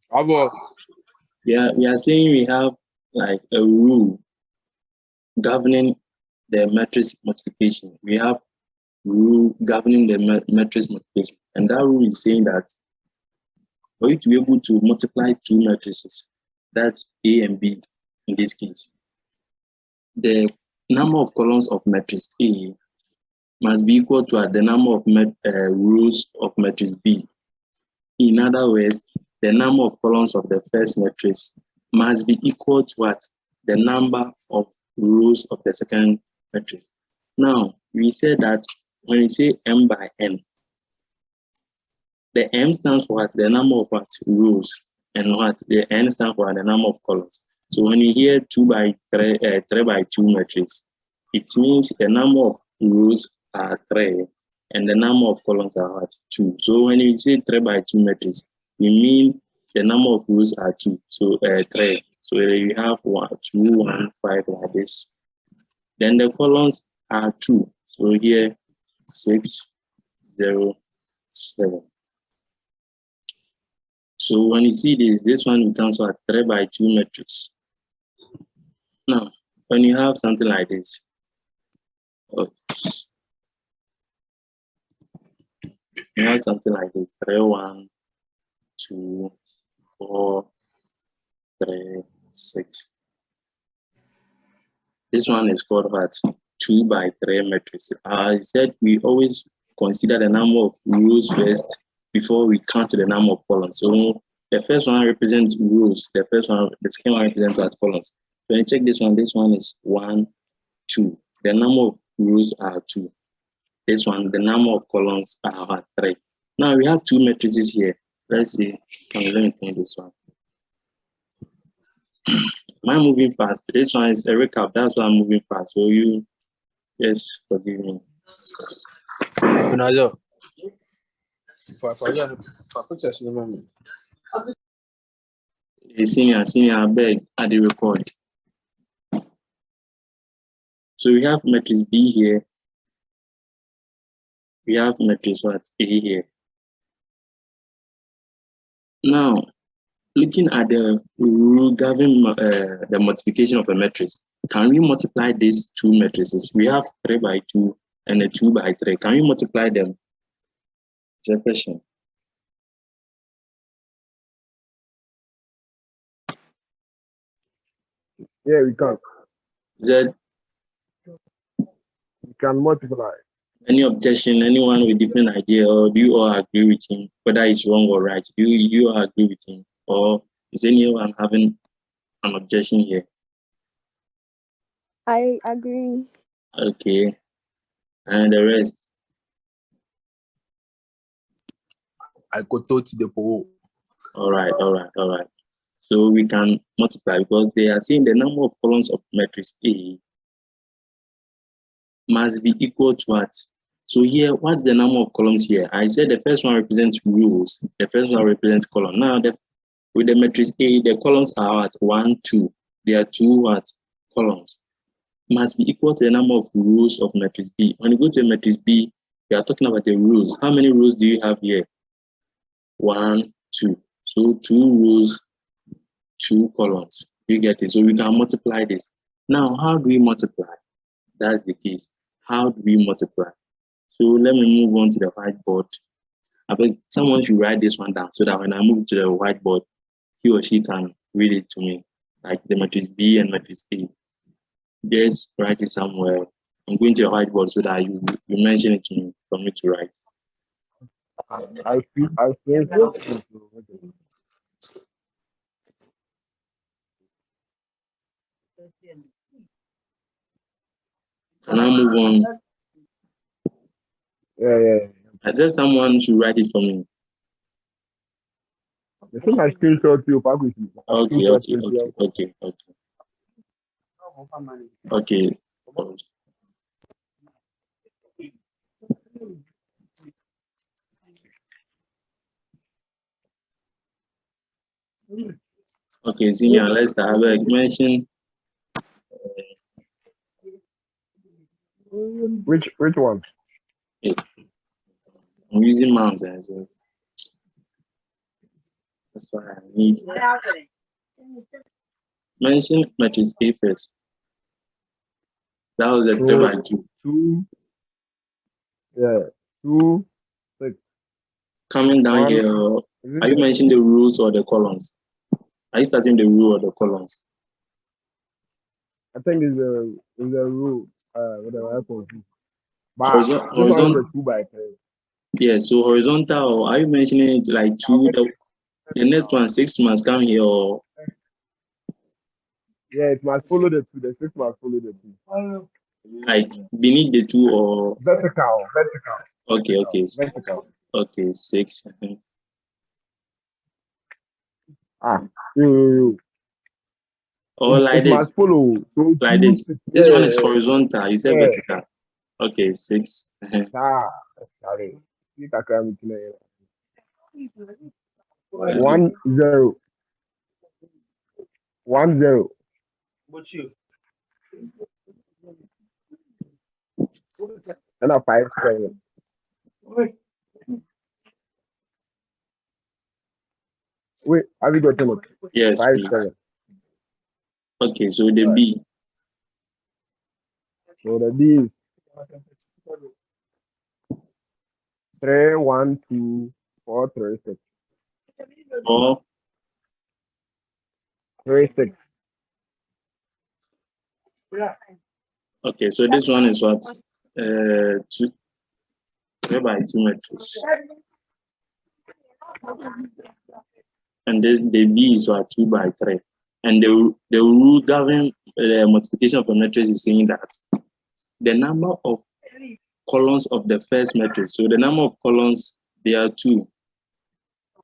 Bravo. Yeah, we are saying we have like a rule governing the matrix multiplication. We have rule governing the matrix multiplication, and that rule is saying that for you to be able to multiply two matrices, that's A and B in this case, the number of columns of matrix A must be equal to the number of rows of matrix B. In other words, the number of columns of the first matrix must be equal to what? The number of rows of the second matrix. Now, we say that when we say m by n, the m stands for what? The number of what? Rows. And what? The n stands for the number of columns. So when you hear 2 by 3, 3 by 2 matrix, it means the number of rows are 3 and the number of columns are what? 2. So when you say 3 by 2 matrix, you mean the number of rows are 2. So 3. So you have 1, 2, 1, 5 like this. Then the columns are 2. So here 6, 0, 7. So when you see this one becomes a 3 by 2 matrix. Now, when you have something like this, you have something like this: 3, 1, 2, 4, 3, 6. This one is called what? 2 by 3 matrix. I said we always consider the number of rows first before we count the number of columns. So the first one represents rows. The second one represents what? Columns. When you check this one is 1, 2. The number of rows are 2. This one, the number of columns are 3. Now we have two matrices here. Let's see. Let me think this one. Am I moving fast? This one is a recap. That's why I'm moving fast. So you just forgive me. Senior, I beg, at the record. So we have matrix B here. We have matrix what? A here. Now, looking at the rule governing the multiplication of a matrix, can we multiply these two matrices? We have 3 by 2 and a 2 by 3. Can we multiply them? It's a question. Yeah, we can. Z. We can multiply. Any objection? Anyone with different idea, or do you all agree with him? Whether it's wrong or right, do you all agree with him, or is anyone having an objection here? I agree. Okay, and the rest? I go to the pool. All right. So we can multiply because they are saying the number of columns of matrix A must be equal to what? So here, what's the number of columns here? I said the first one represents rows, the first one represents column. Now, with the matrix A, the columns are at 1, 2. There are 2 what? Columns. Must be equal to the number of rows of matrix B. When you go to matrix B, we are talking about the rows. How many rows do you have here? 1, 2. So 2 rows, 2 columns. You get it? So we can multiply this. Now, how do we multiply? That's the case. How do we multiply? So let me move on to the whiteboard. I think someone should write this one down so that when I move to the whiteboard, he or she can read it to me, like the matrix B and matrix A. Just write it somewhere. I'm going to the whiteboard so that you mention it to me for me to write. I feel Can I move on? Yeah. I said someone should write it for me. I think I screenshot you back with you. Okay. Okay, Senior, let's start. I mention Which one? I'm using mouse as well. That's why I need. Mention matrix A first. That was a 3 by 2. 2. Yeah. 2, 6. Coming down One. here, are you mentioning the rows or the columns? Are you starting the row or the columns? I think it's a rule. Whatever I call it. But Horizontal. this one is a 2 by 3. Yeah, so horizontal, are you mentioning it like 2? The next one, 6 must come here, or Yeah, it must follow the 2. The 6 must follow the 2. like beneath the 2, or Vertical. okay, Vertical. okay, 6. Or like It this, must follow. So like 2, this. 6. This one is horizontal. You said Yeah. vertical. Okay, 6. Sorry. You can come to me. Let's 1, 0. 1, 0. And a 5, 7. Wait, have you got it? Yes, 5, please. 7. Okay, so the B. So the D is 3, 1, 2, 4, 3, 6. 4. 3, 6. Okay, so this one is what? 2, 3 by 2 matrix. And the B is what? 2 by 3. And the rule governing multiplication of a matrix is saying that the number of columns of the first matrix, so the number of columns, there are 2,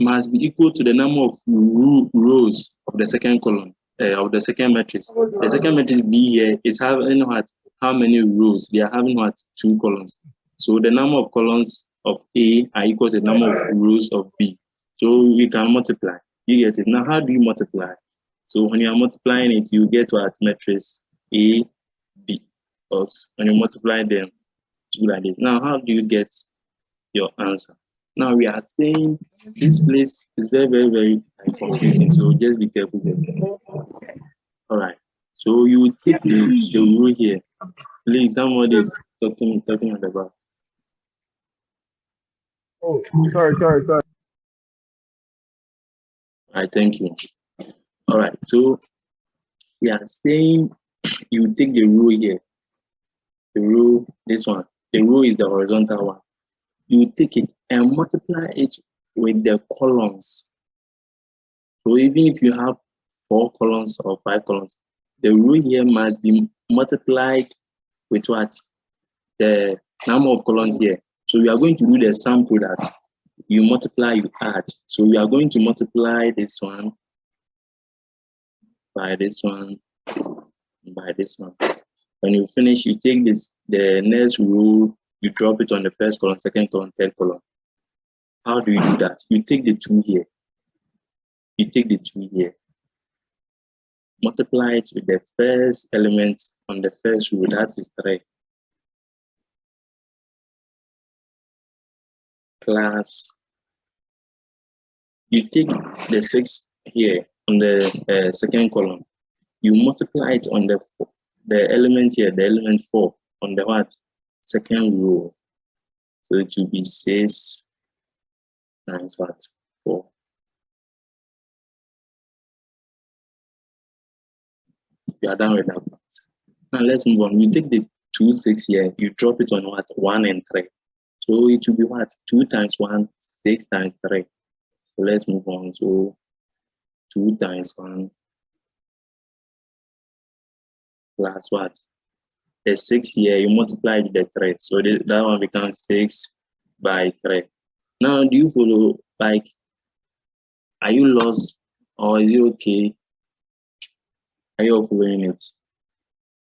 must be equal to the number of rows of the second column, of the second matrix. The second matrix B here is having what? How many rows? They are having what? 2 columns. So the number of columns of A are equal to the number of rows of B. So we can multiply. You get it. Now, how do you multiply? So when you are multiplying it, you get what? Matrix A, B. Because when you multiply them, do like this. Now, how do you get your answer? Now we are saying this place is very, very, very confusing. So just be careful there. All right. So you will take the rule here. Please, somebody is talking at the back. Oh, sorry. All right, thank you. All right. So we are saying you take the rule here. The rule, this one. The rule is the horizontal one. You take it and multiply it with the columns. So even if you have 4 columns or 5 columns, the rule here must be multiplied with what? The number of columns here. So we are going to do the sum product. You multiply, you add. So we are going to multiply this one by this one by this one. When you finish, you take this, the next rule, you drop it on the first column, second column, third column. How do you do that? You take the 2 here. You take the 2 here. Multiply it with the first element on the first row, that is 3. Plus, you take the 6 here on the second column. You multiply it on the element here, the element 4, on the what? Second row. So it will be 6 times what? 4. You are done with that part. Now let's move on. You take the 2, 6 here, you drop it on what? 1 and 3. So it will be what? 2 times 1, 6 times 3. So let's move on. So 2 times 1 plus what? The 6 here, you multiply with the 3. So that one becomes 6 by 3. Now, do you follow? Like, are you lost or is it okay? Are you all following it?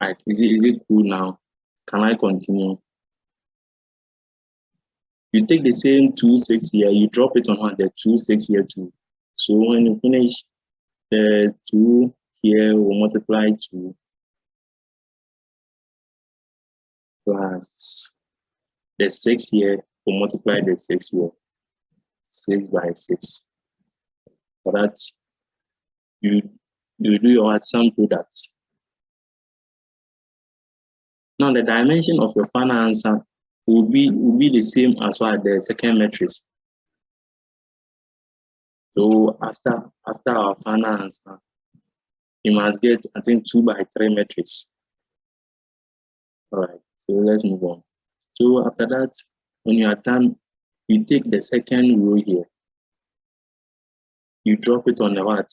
Like, is it cool now? Can I continue? You take the same 2, 6 here, you drop it on one, the 2, 6 here too. So when you finish, the 2 here will multiply 2 plus the 6 here will multiply the 6 here. 6 by 6. For that, you do your sum product. Now the dimension of your final answer will be the same as what the second matrix. So after our final answer, you must get, I think, 2 by 3 matrix. All right, so let's move on. So after that, when you are done, you take the second row here. You drop it on the what?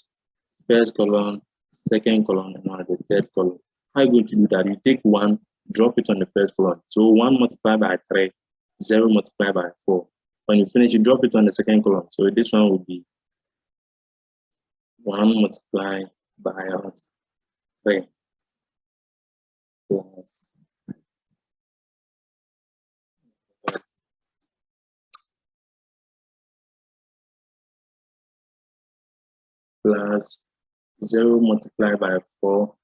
First column, second column, and now the third column. How are you going to do that? You take 1, drop it on the first column. So 1 multiplied by 3, 0 multiplied by 4. When you finish, you drop it on the second column. So this one will be 1 multiplied by 3 plus 0 multiplied by 4.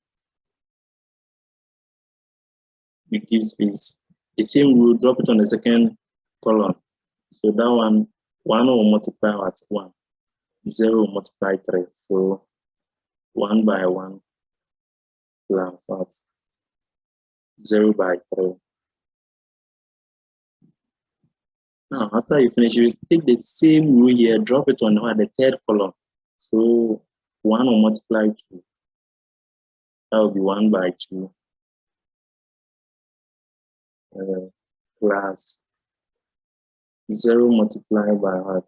It gives is the same rule, drop it on the second column. So that one will multiply at 1. 0 multiply 3. So 1 by 1 plus what? 0 by 3. Now, after you finish, you take the same rule here, drop it on the third column. So 1 will multiply 2. That will be 1 by 2 plus 0 multiplied by what?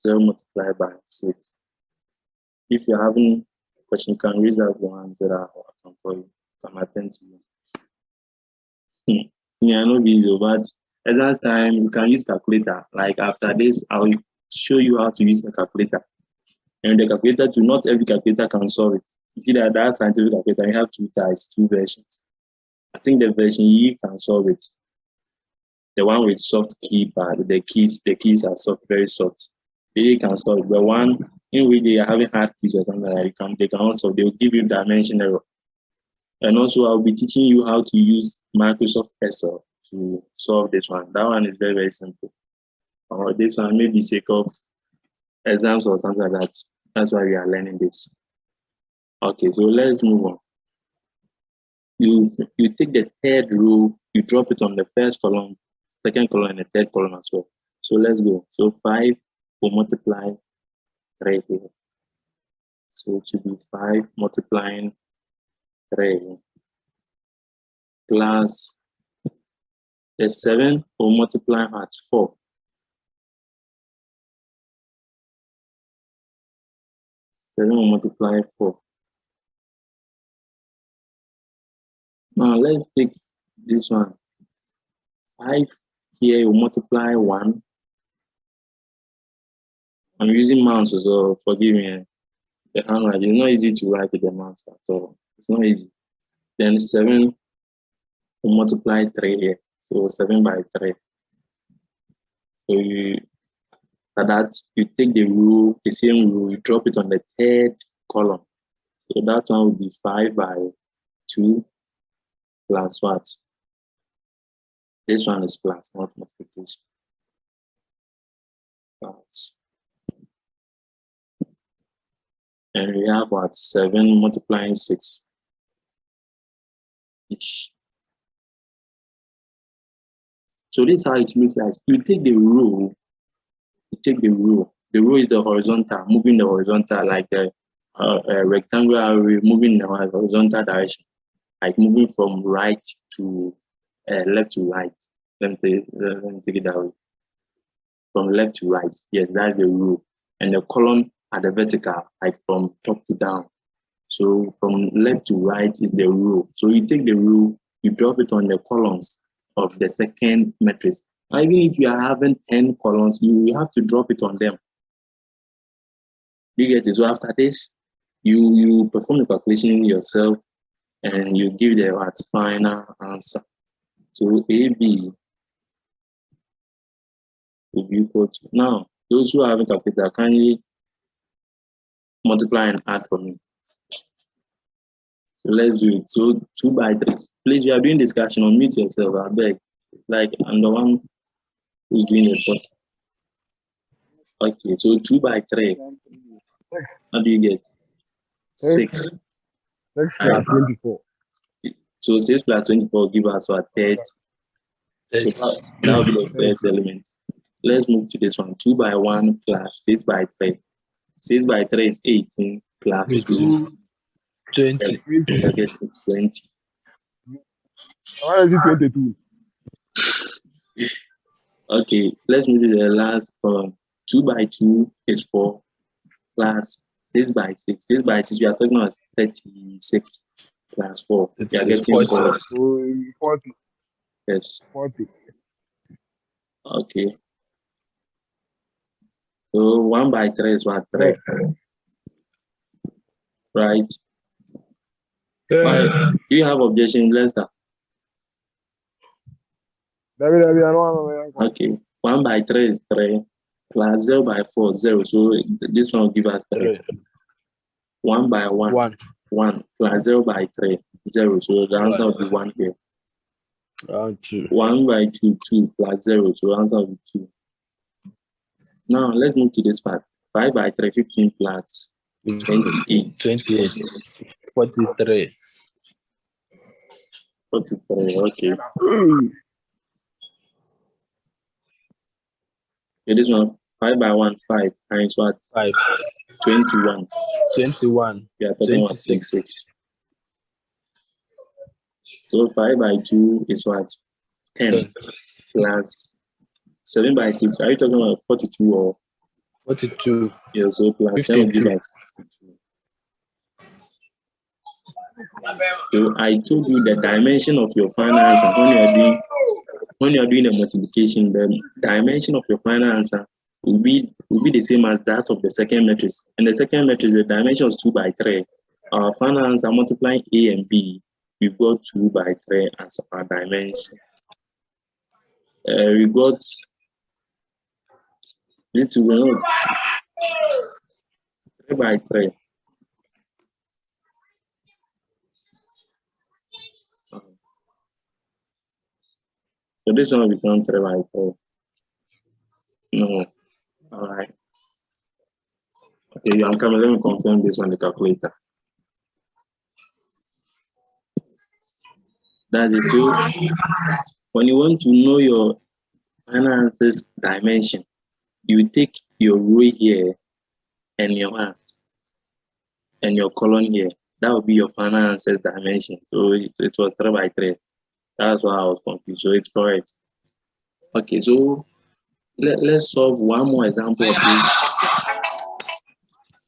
0 multiplied by 6. If you're having a question, you can raise that one so that I can call you, can attend to you. I know this, but at that time you can use calculator. Like after this, I will show you how to use the calculator. And the calculator, not every calculator can solve it. You see that scientific calculator, you have 2 types, 2 versions. I think the version E can solve it. The one with soft key pad, the keys are soft, very soft. They can solve it. The one in which they are having hard keys or something like that, they can also, they will give you dimension error. And also I'll be teaching you how to use Microsoft Excel to solve this one. That one is very, very simple. This one may be sake of exams or something like that. That's why we are learning this. Okay, so let's move on. You take the third row, you drop it on the first column, second column, and the third column as well. So let's go. So 5 will multiply 3 here. So it should be 5 multiplying 3 plus the 7 will multiply at 4. 7 will multiply 4. Now let's take this one. 5 here will multiply 1. I'm using mouse, so forgive me. The handwriting is not easy to write with the mouse at all. It's not easy. Then 7 will multiply 3 here. So 7 by 3. So for that, you take the rule, the same rule, you drop it on the third column. So that one will be 5 by 2 plus what? This one is plus, not multiplication. Plus. And we have what? 7 multiplying 6 each. So this is how it looks like. You take the row, The row is the horizontal, moving the horizontal, like the rectangular array moving in the horizontal direction, like moving from right to left to right. Let me take it that way. From left to right. Yes, that's the row. And the column are the vertical, like from top to down. So from left to right is the row. So you take the row, you drop it on the columns of the second matrix. Even if you are having 10 columns, you have to drop it on them. You get it? So after this, you perform the calculation yourself and you give the final answer. So AB will be equal to, now, those who haven't calculated, kindly multiply and add for me. So let's do it. So 2 by 3. Please, you are doing discussion, unmute yourself, I beg. It's like I'm the one who's doing the talk. Okay, so 2 by 3. How do you get? 6. 6 plus 24. So 6 plus 24 give us what? 30. So that will be the first element. Let's move to this one. 2 by 1 plus 6 by 3. 6 by 3 is 18 plus 2. 20. I get 20. Why is it 22? Okay, let's move to the last column. 2 by 2 is 4 plus 6 by 6. 6 by 6, we are talking about 36 plus 4. We are getting 40. 40. Yes. 40. Okay. So 1 by 3 is what? 3. Right? Why? Do you have objection, Lester? Okay. 1 by 3 is 3 plus 0 by 4 0. So this one will give us 3. 1 by 1 1 plus 0 by 3 0. So the answer will be 1 here. 1 by 2 2 plus 0. So the answer will be 2. Now let's move to this part. 5 by 3 15 plus 28. 28. 43. 43. Okay. Okay, this one 5 by 1 5 times what? 5. 21. 21. We are talking about 26. So 5 by 2 is what? 10 plus 7 by 6. Are you talking about 42 or 42? Yeah, so plus 10 will give us 52. So I told you the dimension of your final answer when you are doing the multiplication, the dimension of your final answer will be the same as that of the second matrix. And the second matrix, the dimension is 2 by 3. Our final answer multiplying A and B, we've got 2 by 3 as our dimension. We got this 2 3 by 3. So this one will become 3 by 4. No. All right. Okay, I'm coming. Let me confirm this on the calculator. That's it. So when you want to know your final answer's dimension, you take your row here and your column here. That will be your final answer's dimension. So it was 3 by 3. That's why I was confused. So it's correct. Okay, so let's solve one more example of this.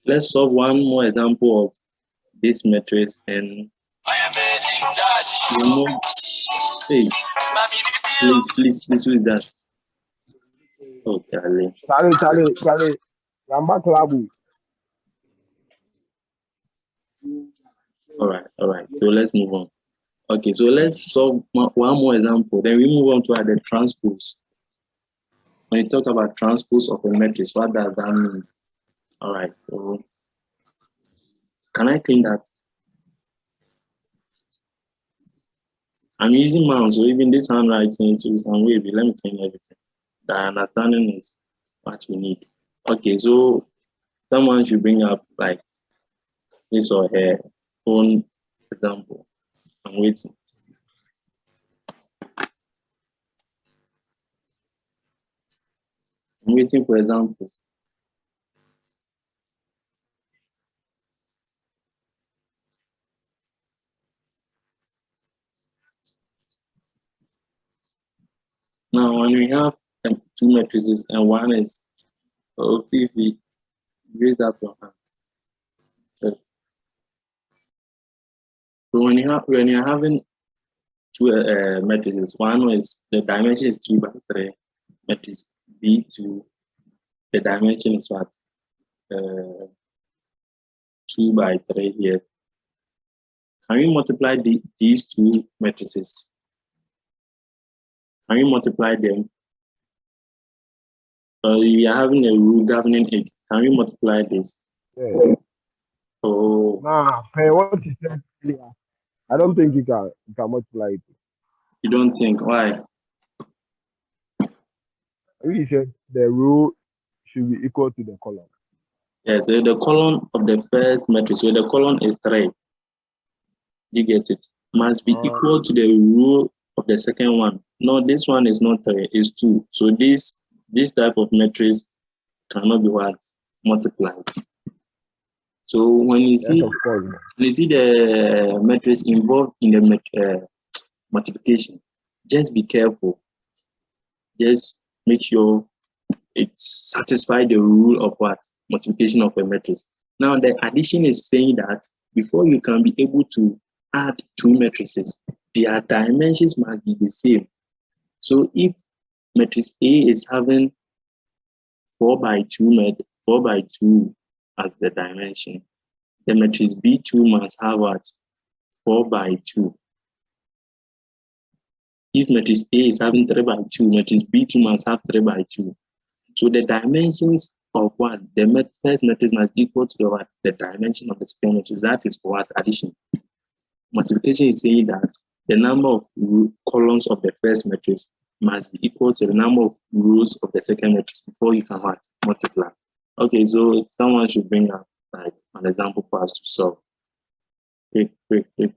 Let's solve one more example of this matrix and remove. Hey, please, who is that? Oh, Charlie. Charlie. Yamba Klabu. All right. So let's move on. Okay, so let's solve one more example. Then we move on to the transpose. When you talk about transpose of a matrix, what does that mean? All right, so can I clean that? I'm using mouse, so even this handwriting is some wavy. Let me clean everything. The understanding is what we need. Okay, so someone should bring up like his or her own example. I'm waiting. I'm waiting for examples. Now, when we have 2 matrices and one is Fifi, raise up your hand. Okay. So when you're having 2 matrices, one is the dimension is 2 by 3, matrix B2, the dimension is what? 2 by 3 here. Can we multiply these 2 matrices? Can we multiply them? We are having a rule governing it. Can we multiply this? Yeah. Oh. Nah, what you said earlier, I don't think you can multiply it. You don't think? Why? You said the rule should be equal to the column. Yeah, so the column of the first matrix, so the column is 3. You get it? Must be equal to the row of the second one. No, this one is not 3, it's 2. So this type of matrix cannot be what? Multiplied. So when you see, the matrix involved in the multiplication, just be careful. Just make sure it satisfies the rule of what? Multiplication of a matrix. Now the addition is saying that before you can be able to add 2 matrices, their dimensions must be the same. So if matrix A is having 4 by 2 as the dimension, the matrix B2 must have what? 4 by 2. If matrix A is having 3 by 2, matrix B2 must have 3 by 2. So the dimensions of what? The first matrix must be equal to the what? The dimension of the second matrix. That is for what? Addition. Multiplication is saying that the number of columns of the first matrix must be equal to the number of rows of the second matrix before you can what? Multiply. Okay, so someone should bring up like an example for us to solve. Quick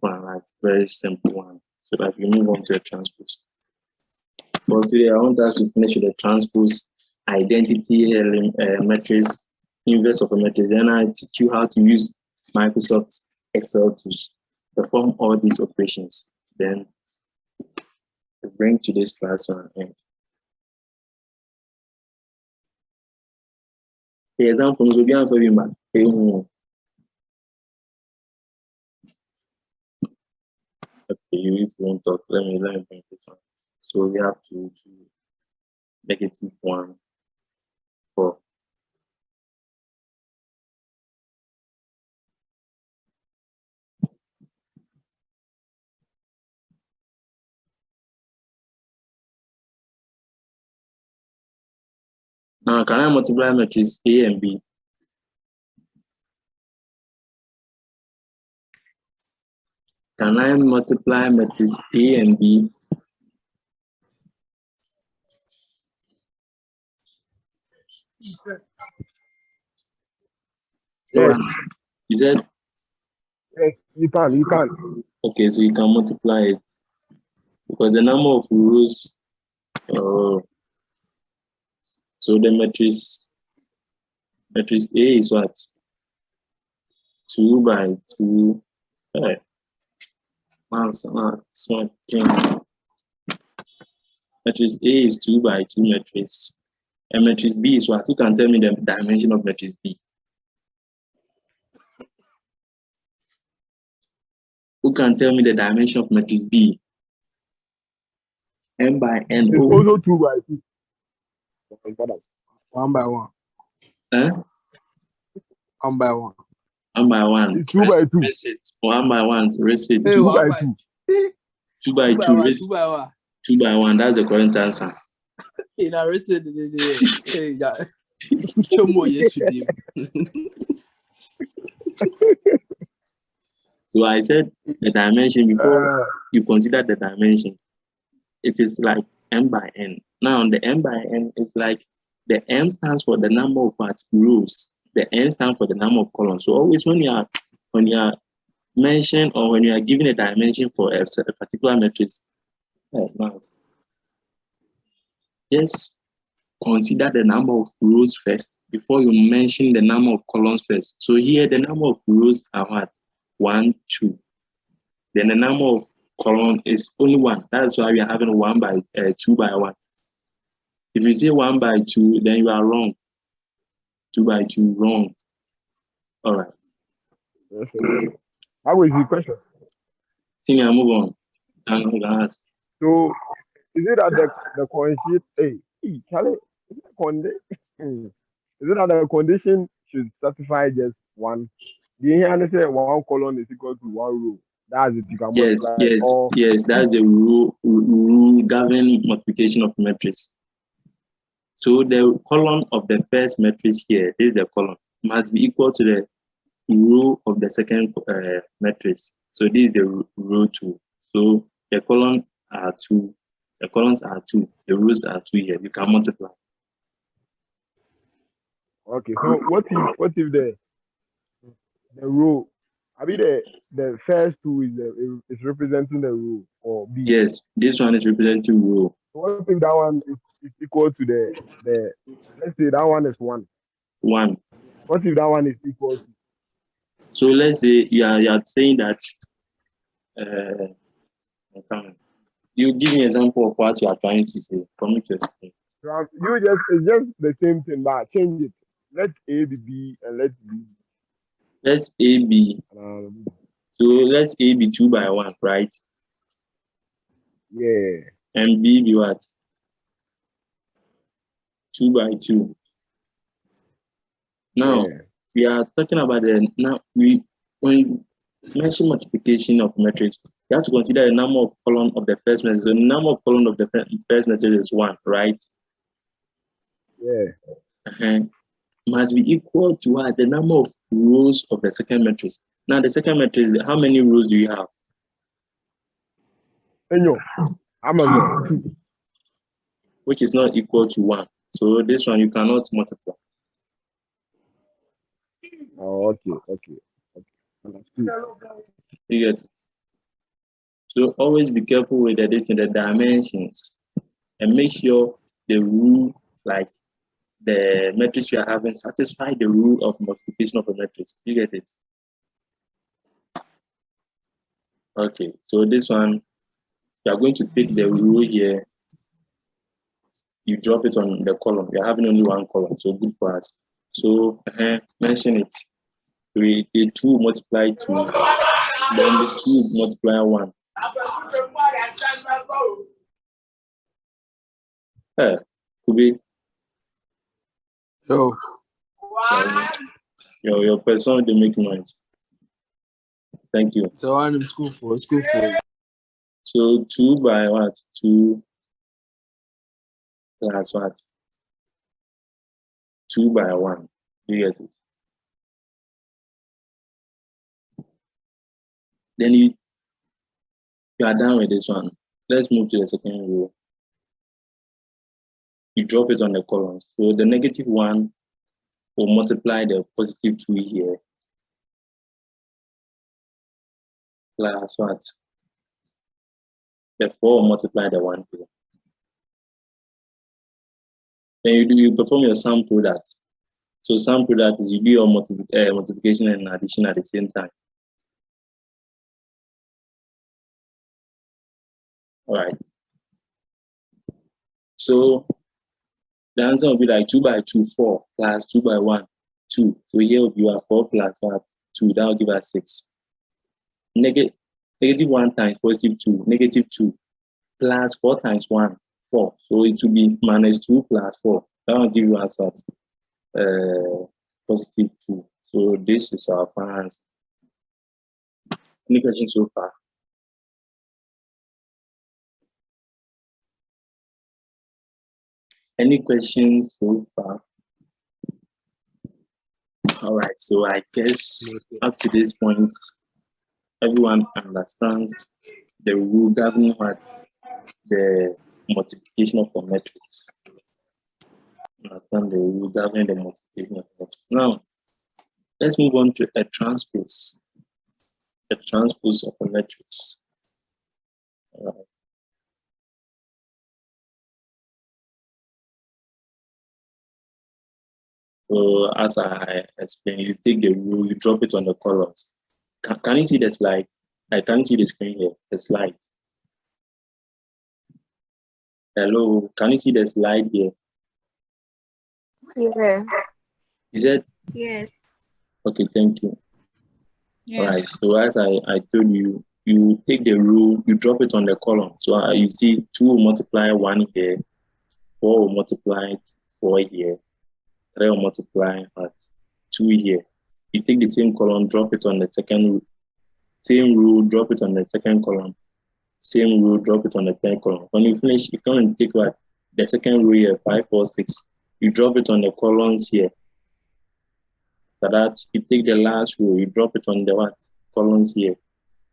one, like very simple one, so that we move on to the transpose. But today I want us to finish with the transpose identity matrix, inverse of a matrix. Then I teach you how to use Microsoft Excel to perform all these operations. Then we bring today's class to an end. The example is again for you. Okay, if you won't talk, let me bring this one. So we have to -1, 4. Now, can I multiply matrix A and B? Can I multiply matrix A and B? Yes. You said? Yes, you can. Okay, so you can multiply it. Because the number of rows, so the matrix A is what? 2 by 2. Matrix A is 2 by 2 matrix. And matrix B is what? Who can tell me the dimension of matrix B? Who can tell me the dimension of matrix B? M by N. It's also 2 by 2. 1 by 1. Huh? 1 by 1. 1 by 1. It's 2 by 2. Receipt. 1 by 1. Receipt. Hey, 2 1 by 2. 2 by 2. 2 by 1. 2 by 1. That's the correct answer. Hey, now receipt. Hey, yeah. Show more yesterday. So I said the dimension before you consider the dimension. It is like M by N. Now the M by N is like the M stands for the number of rows. The N stands for the number of columns. So always when you are mentioned or when you are given a dimension for a particular matrix, just consider the number of rows first before you mention the number of columns first. So here the number of rows are what? 1, 2. Then the number of column is only 1. That's why we are having 1 by 2 by 1. If you say 1 by 2, then you are wrong. 2 by 2, wrong. All right. How is the question? Senior, move on. Ask. So, is it that the condition? Hey, Charlie, is it that the condition should satisfy just one? Do you understand? One column is equal to 1 row. That's it. You can multiply. Yes. That's the rule governing multiplication of matrix. So the column of the first matrix here, this is the column, must be equal to the row of the second matrix. So this is the row 2. So the columns are 2. The columns are 2. The rows are 2 here. You can multiply. Okay, so what if the row, I mean the first two is representing the row or B. Yes, this one is representing row. So what if that one is equal to the let's say that one is 1. 1. What if that one is equal to? So let's say you are saying that you give me an example of what you are trying to say for me to explain. It's just the same thing, but change it. Let A be B and let B. Let's A B. So let's A be 2 by 1, right? Yeah. And B be what? 2 by 2. Now we are talking about when you mention multiplication of matrix, you have to consider the number of columns of the first matrix. So the number of columns of the first matrix is 1, right? Yeah. Must be equal to what? The number of rows of the second matrix. Now the second matrix, how many rows do you have? Which is not equal to 1. So this one you cannot multiply. Oh, okay. You get it? So always be careful with the dimensions and make sure the rule, like the matrix you are having, satisfy the rule of multiplication of a matrix. You get it? Okay, so this one, you are going to pick the rule here. You drop it on the column. You're having only one column, so good for us. So mention it. The 2 multiply 2, then the 2 multiply 1. Could be. Your person they make noise. Thank you. So I'm in school for. So 2 by what? 2 plus what? 2 by 1. You get it? Then you are done with this one. Let's move to the second row. You drop it on the columns. So the negative 1 will multiply the positive 2 here. Plus what? The 4 will multiply the 1 here. Then you perform your sum product. So sum product is you do your multiplication and addition at the same time. All right. So the answer will be like 2 by 2, 4, plus 2 by 1, 2. So here will be 4 plus what? 2. That will give us 6. Negative 1 times positive 2, negative 2, plus 4 times 1, 4. So it will be minus 2 plus 4. That will give us what? Positive 2. So this is our final answer. Any questions so far? Any questions so far? All right, so I guess up to this point, everyone understands the rule governing what the multiplication of a matrix. Understand the rule governing the multiplication of a matrix. Now, let's move on to a transpose. A transpose of a matrix. All right. So as I explained, you take the rule, you drop it on the columns. Can you see the slide? I can't see the screen here, the slide. Hello, can you see the slide here? Yeah. Is it? Yes. Okay, thank you. Yes. All right, so as I told you, you take the rule, you drop it on the column. So you see 2 will multiply 1 here, 4 will multiply 4 here, 3 will multiply 2 here. You take the same column, drop it on the second, same rule, drop it on the second column, same rule, drop it on the third column. When you finish, you come and take what? The second row here, 5, 4, 6. You drop it on the columns here. So that you take the last row, you drop it on the what? Columns here.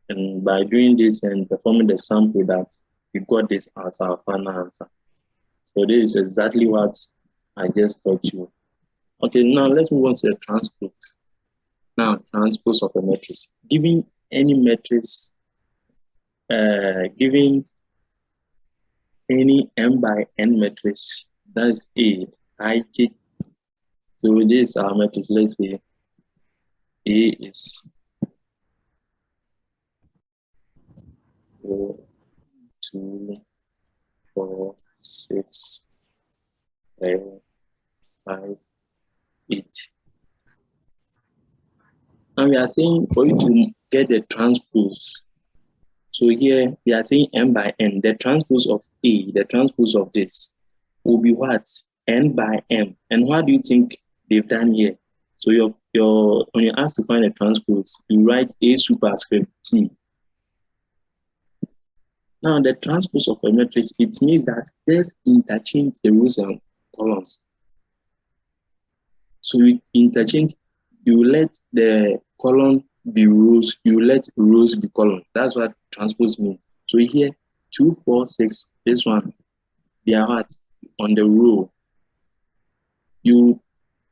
And by doing this and performing the sum product, you got this as our final answer. So this is exactly what I just taught you. Okay, now let's move on to the transpose. Now, transpose of a matrix. Giving any matrix, giving any m by n matrix, that's A, I take. So this is our matrix. Let's say A is 4, 2, 4, 6, 7, 5, 8. And we are saying for you to get the transpose. So here we are saying m by n. The transpose of A, the transpose of this, will be what? N by m. And what do you think they've done here? So when you're asked to find a transpose, you write A superscript T. Now the transpose of a matrix, it means that there's interchange the rows and columns. So you interchange, you let the column be rows, you let rows be columns. That's what transpose means. So here, 2, 4, 6, this one, they are what? On the row. You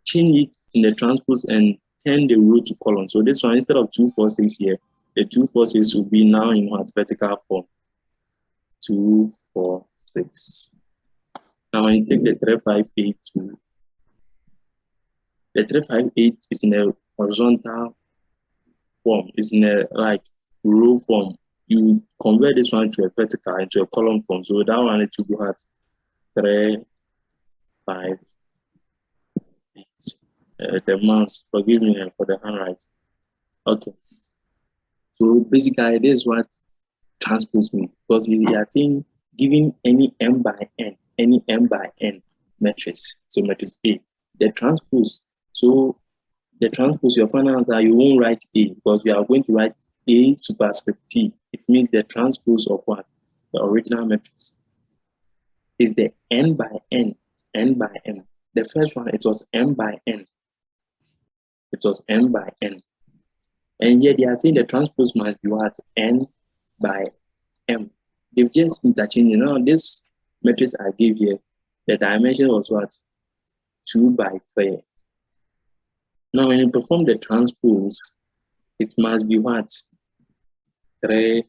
change it in the transpose and turn the row to column. So this one, instead of 2, 4, 6 here, the 2, 4, 6 will be now in what? Vertical form. 2, 4, 6. Now when you take the 3, 5, 8, 2, the 3, 5, 8 is in a horizontal form, is in a like row form. You convert this one to a vertical, into a column form. So that one it will be what? 3, 5, 8. The mouse, forgive me for the handwriting. Okay. So basically, this is what transpose means, because we are saying giving any m by n matrix, so matrix A, the transpose. So the transpose, your final answer, you won't write A, because we are going to write A superscript T. It means the transpose of what? The original matrix is the n by n by m. The first one, it was m by n. It was m by n. And here they are saying the transpose must be what? N by m. They've just interchanged. Now this matrix I gave here, the dimension was what? 2 by 3. Now when you perform the transpose, it must be what? 3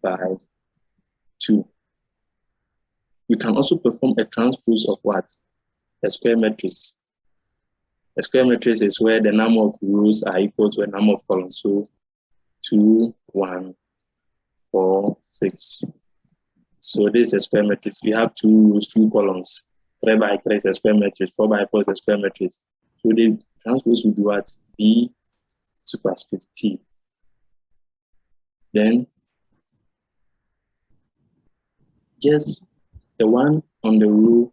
by 2. You can also perform a transpose of what? A square matrix. A square matrix is where the number of rows are equal to a number of columns. So 2, 1, 4, 6. So this is a square matrix. We have 2 rows, 2 columns. 3 by 3 is a square matrix. 4 by 4 is a square matrix. So the transpose will be what? B superscript T. Then just the one on the row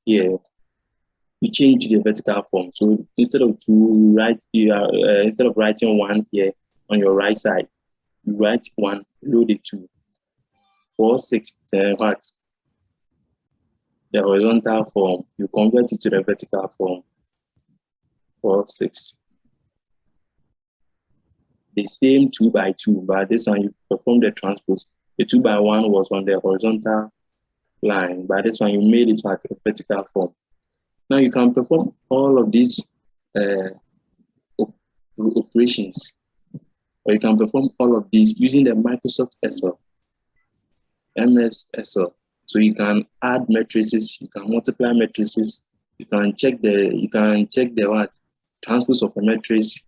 here, you change to the vertical form. So instead of instead of writing 1 here on your right side, you write 1 below the 2. 4, 6, what? The horizontal form, you convert it to the vertical form. 4, 6. The same 2 by 2, but this one you perform the transpose. The 2 by 1 was on the horizontal line, but this one you made it like a vertical form. Now you can perform all of these operations, or you can perform all of these using the Microsoft Excel, MS Excel. So you can add matrices, you can multiply matrices, you can check the what? Transpose of a matrix.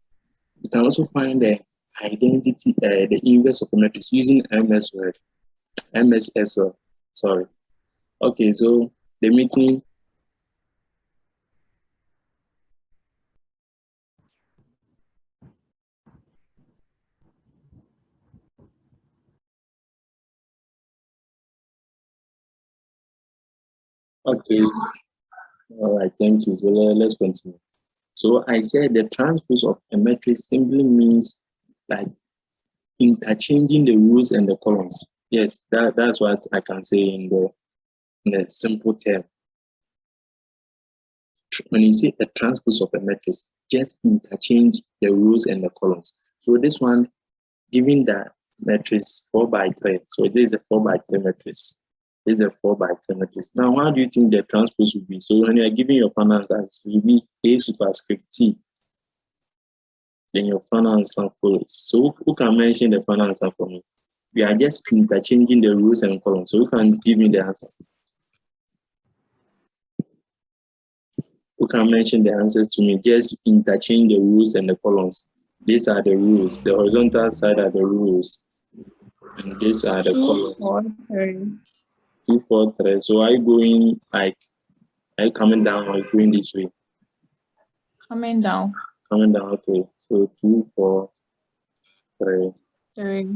You can also find the identity, the inverse of a matrix using MS Excel. Sorry. Okay, so the meeting. Okay. All right, thank you. So let's continue. So I said the transpose of a matrix simply means like interchanging the rows and the columns. Yes, that's what I can say in the simple term. When you say a transpose of a matrix, just interchange the rows and the columns. So this one, given the matrix 4 by 3, so this is the 4 by 3 matrix. This is a 4x3 matrix. Now, how do you think the transpose will be? So when you are giving your final answer, it will be A superscript T. Then your final answer follows. So who can mention the final answer for me? We are just interchanging the rows and columns. So who can give me the answer? Who can mention the answers to me? Just interchange the rows and the columns. These are the rows. The horizontal side are the rows. And these are the 2, columns. 4, 3. 2, 4, 3. So are you going like, are you coming down or going this way? Coming down. Coming down, okay. So 2, 4, 3. 3,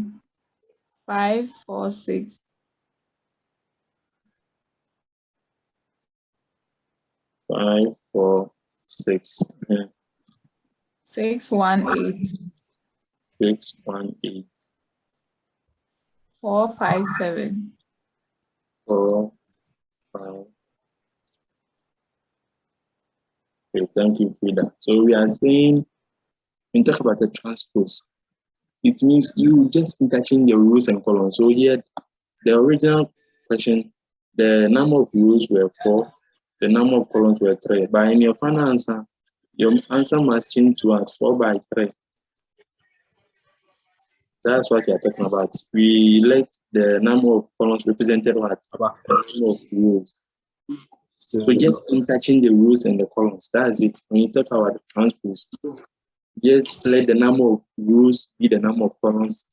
5, 4, 6. 5, 4, 6. 6, 1, 8. 6, 1, 8. 4, 5, 7. 4, 5. Okay, thank you, Frida. So we are saying, when we talk about the transpose, it means you just interchange the rows and columns. So here, the original question, the number of rows were 4, the number of columns were 3. But in your final answer, your answer must change to us 4x3. That's what we are talking about. We let the number of columns represented what? The number of rows. So just interchange the rows and the columns. That's it. When you talk about the transpose, just let the number of rows be the number of columns.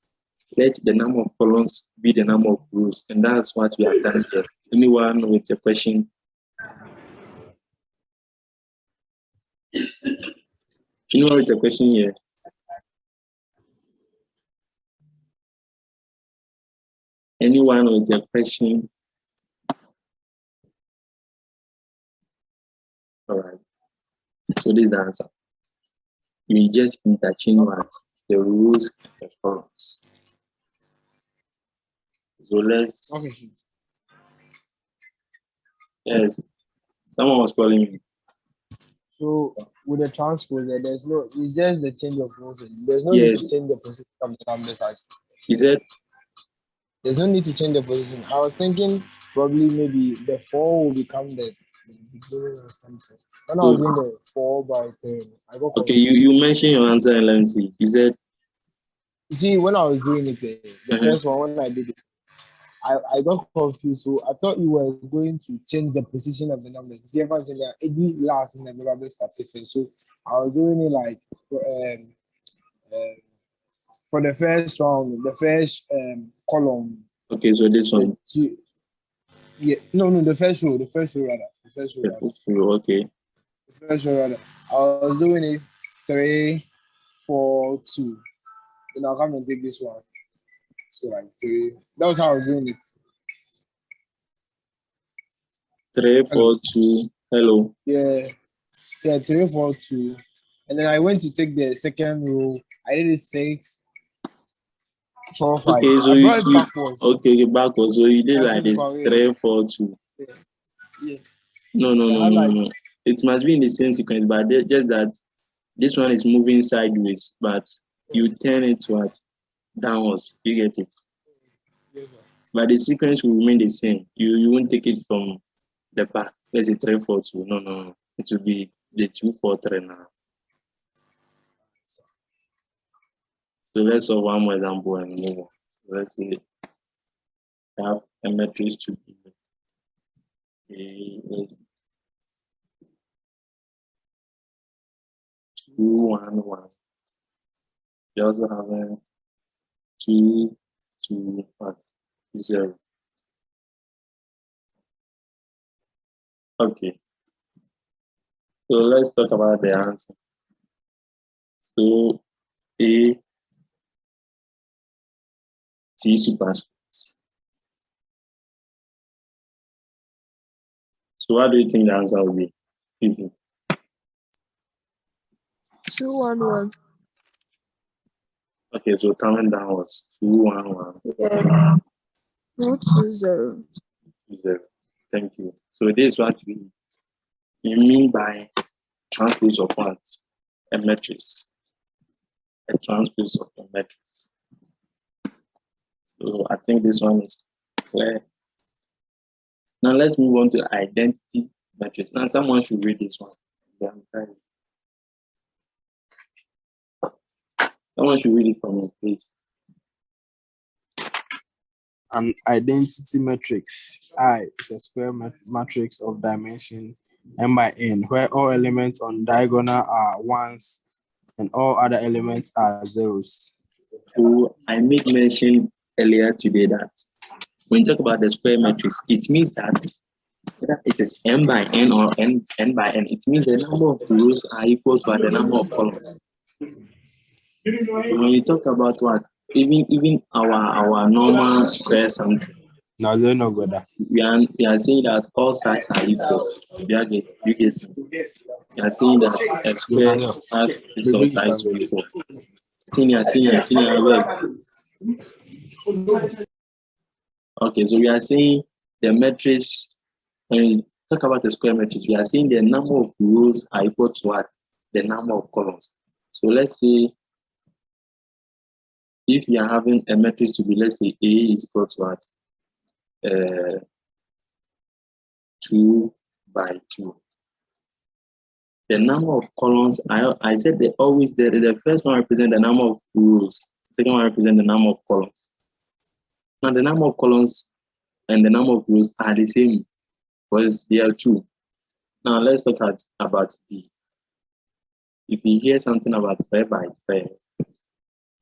Let the number of columns be the number of rows. And that's what we have done here. Anyone with a question? Anyone with a question here? Anyone with a question? All right. So this is the answer. We just interchange the rows and the columns. So let's. Okay. Yes. Someone was calling me. So with the transpose, there's no, it's just the change of rows. There's no need to change the position of the numbers. Is it? There's no need to change the position. I was thinking probably maybe the 4 will become the beginning or something. When I was doing the 4x3, I got okay. You mentioned your answer and let me see. Is it? You see, when I was doing it, the first one when I did it, I got confused. So I thought you were going to change the position of the numbers. The difference in the any last in the number started first. So I was doing it like for the first round, the first column. Okay, so this one. Yeah, no, the first row rather. The first row. Okay. The first row rather. I was doing it 3, 4, 2. Then I'll come and take this one. So like 3. That was how I was doing it. 3, 4, 2. Hello. Yeah, 3, 4, 2. And then I went to take the second row. I did it 6, 4, 5. Okay, so I brought it backwards. Okay, backwards. So you did like this 3, 4, 2. Yeah. No. It must be in the same sequence, but just that this one is moving sideways, but you turn it to what? Downwards. You get it? Yes, but the sequence will remain the same. You won't take it from the back. Let's say 3, 4, 2. No. It will be the 2, 4, 3 now. So let's solve one more example and move on. Let's say I have a matrix to be 2, 1, 1. You also have a 2, 2, 0. Okay. So let's talk about the answer. So A T superscript. So what do you think the answer will be? 2, 1, 1. Okay, so coming downwards. 2, 1, 1. Yeah. 2, 2, 0. 0. Thank you. So this is what we mean by transpose of what? A matrix. A transpose of a matrix. So I think this one is clear. Now let's move on to identity matrix. Now someone should read this one. Someone should read it for me, please. An identity matrix I is a square matrix of dimension n by n, where all elements on diagonal are ones and all other elements are zeros. So I made mention earlier today that when you talk about the square matrix, it means that whether it is n by n or n by n, it means the number of rows are equal to the number of columns. When you talk about what, even our normal square something, No, they're not good. we are saying that all sides are equal. You get me? We are saying that a square has its all sides equal. Okay, so we are saying the matrix. When we talk about the square matrix, we are saying the number of rows are equal to what? The number of columns. So let's say if you are having a matrix to be, let's say A is equal to what? 2 by 2. The number of columns, I said they always, the first one represent the number of rows, the second one represent the number of columns. Now the number of columns and the number of rows are the same because they are 2. Now let's talk about B. If you hear something about 5 by 5,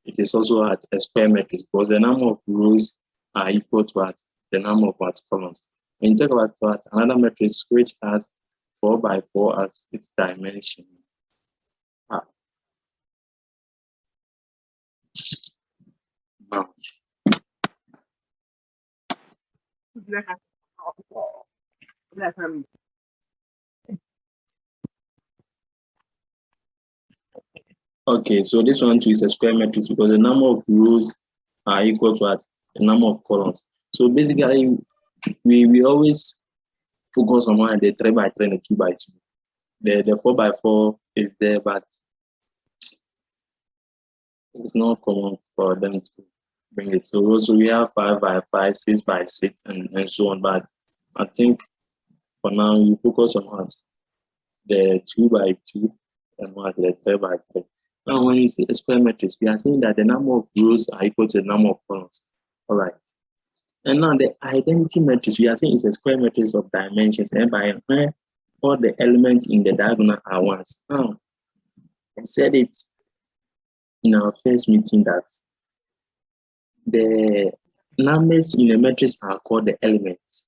it is also at a square matrix because the number of rows are equal to the number of columns. When you talk about another matrix which has 4 by 4 as its dimension. Okay, so this one too is a square matrix because the number of rows are equal to the number of columns. So basically, we always focus on the 3 by 3 and the 2 by 2. The 4 by 4 is there, but it's not common for them to bring it. So also we have 5 by 5, 6 by 6, and so on. But I think for now you focus on the 2 by 2 and the 3 by 3. Now when you see a square matrix, we are saying that the number of rows are equal to the number of columns. All right. And now the identity matrix, we are saying it's a square matrix of dimensions n by n, where all the elements in the diagonal are ones. Now, I said it in our first meeting that the numbers in the matrix are called the elements.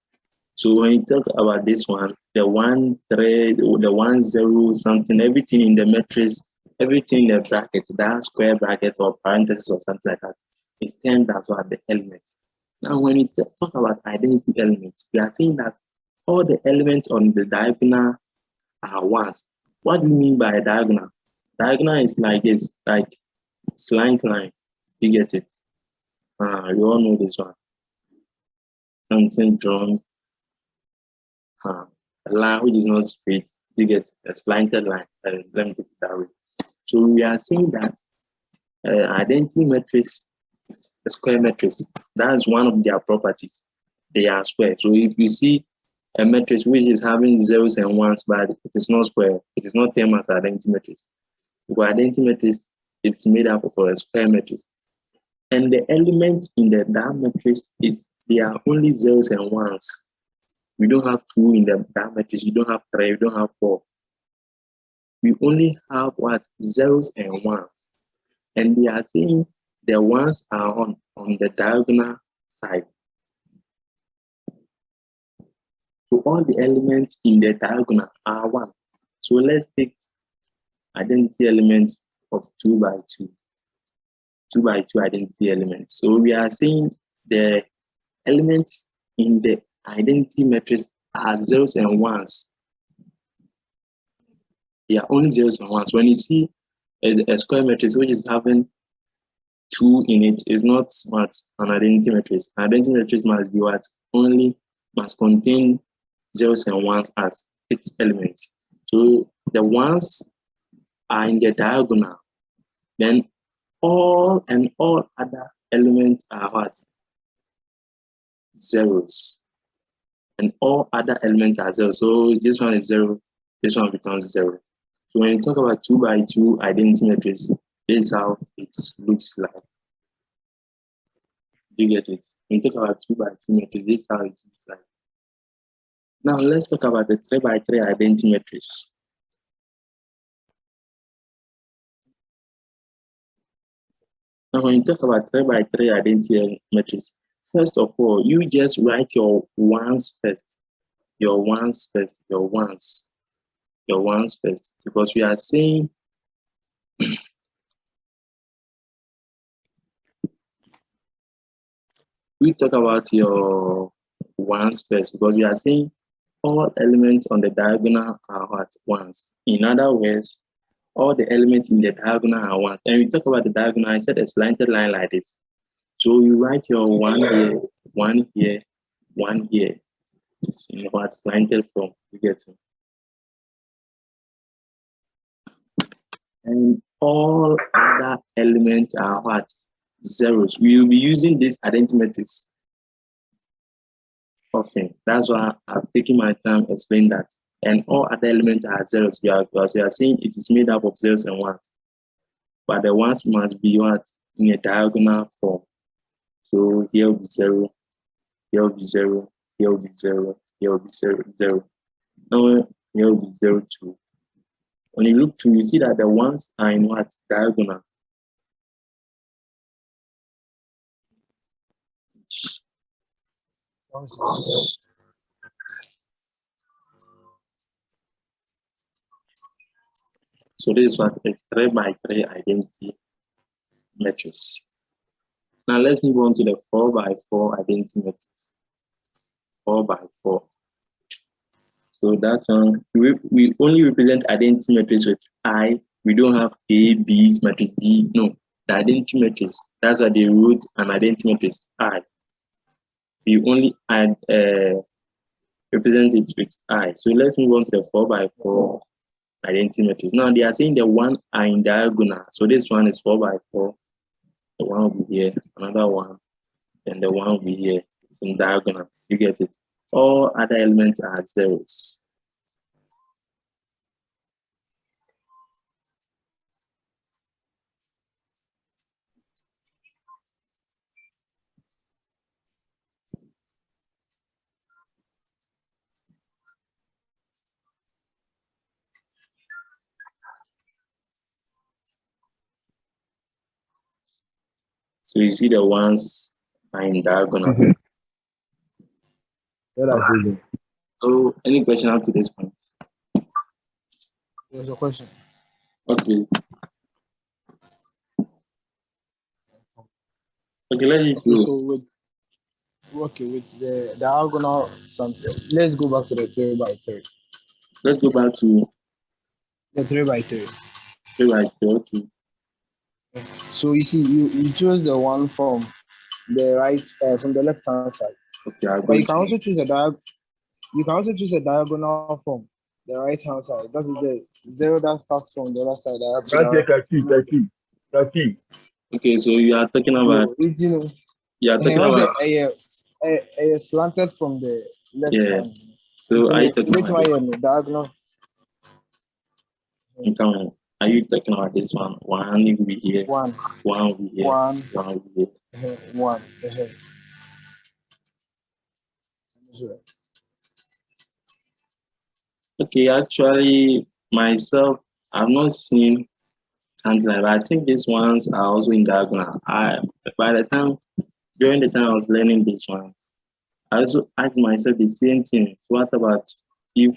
So when you talk about this one, the 1, 3, the 1, 0, something, everything in the matrix, everything in the bracket, that square bracket or parenthesis or something like that, is termed as what the elements. Now, when we talk about identity elements, we are saying that all the elements on the diagonal are ones. What do you mean by a diagonal? Diagonal is like this, like slant line. You get it? You all know this one. Something drawn, a line which is not straight. You get a slanted line. Let me put it that way. So we are saying that identity matrix, a square matrix, that's one of their properties. They are square. So if you see a matrix which is having zeros and ones, but it is not square, it is not termed as identity matrix. Because identity matrix, it's made up of a square matrix. And the element in that matrix is they are only zeros and ones. We don't have 2 in that matrix. You don't have 3. You don't have 4. We only have zeros and ones. And we are saying the ones are on the diagonal side. So all the elements in the diagonal are 1. So let's take identity elements of 2 by 2. 2 by 2 identity elements. So we are saying the elements in the identity matrix are zeros and ones. They are only zeros and ones. When you see a square matrix which is having 2 in it, is not an identity matrix. An identity matrix must be must contain zeros and ones as its elements. So the ones are in the diagonal. Then all other elements are zeros. and all other elements are 0. So this one is 0, this one becomes 0. So when you talk about 2 by 2 identity matrix, this is how it looks like. You get it? When you talk about 2 by 2 matrix, this is how it looks like. Now let's talk about the 3 by 3 identity matrix. Now when you talk about 3 by 3 identity matrix, first of all, you just write your ones first. Your ones first, your ones first, because we are saying we talk about your ones first because we are saying all elements on the diagonal are what? Ones. In other words, all the elements in the diagonal are ones. And we talk about the diagonal, I said a slanted line like this. So you write your 1 here, 1 here, 1 here. It's in what slanted form, you get it. And all other elements are what? Zeros. We will be using this identity matrix often. That's why I've taken my time to explain that. And all other elements are zeros. Because we are saying it is made up of zeros and ones. But the ones must be what? In a diagonal form. So here will be 0, here will be 0, here will be 0, here will be 0, 0. Now here will be 0, 2. When you look through, you see that the ones are in what? Diagonal. So this is what a 3 by 3 identity matrix. Now let's move on to the 4 by 4 identity matrix. 4 by 4. So that one, we only represent identity matrix with I. We don't have A, B's, matrix B. No, the identity matrix. That's why they wrote an identity matrix I. We only represent it with I. So let's move on to the 4 by 4 identity matrix. Now they are saying the one are in diagonal. So this one is 4 by 4. The one will be here, another one, and the one will be here. It's in diagonal. You get it? All other elements are zeros. So you see the ones are in diagonal. So any question up to this point? There's a question. Okay. Okay, let it Okay, flow. so with the diagonal something, let's go back to the 3 by 3. Let's go back to The 3 by 3. 3 by 3. Okay. So you see, you chose the one from the right, from the left hand side. Okay, I'll But go you can to also choose a diagonal from the right hand side. That is the 0 that starts from the other side. Okay, so you are talking about a slanted from the left yeah. hand. So are you talking Which about one? Diagonal. are you talking about this one? One will be here. One. One will be here. One. One will be here. One. Okay, actually, myself, I've not seen something like that. I think these ones are also in diagonal. During the time I was learning these ones, I also asked myself the same thing. What about if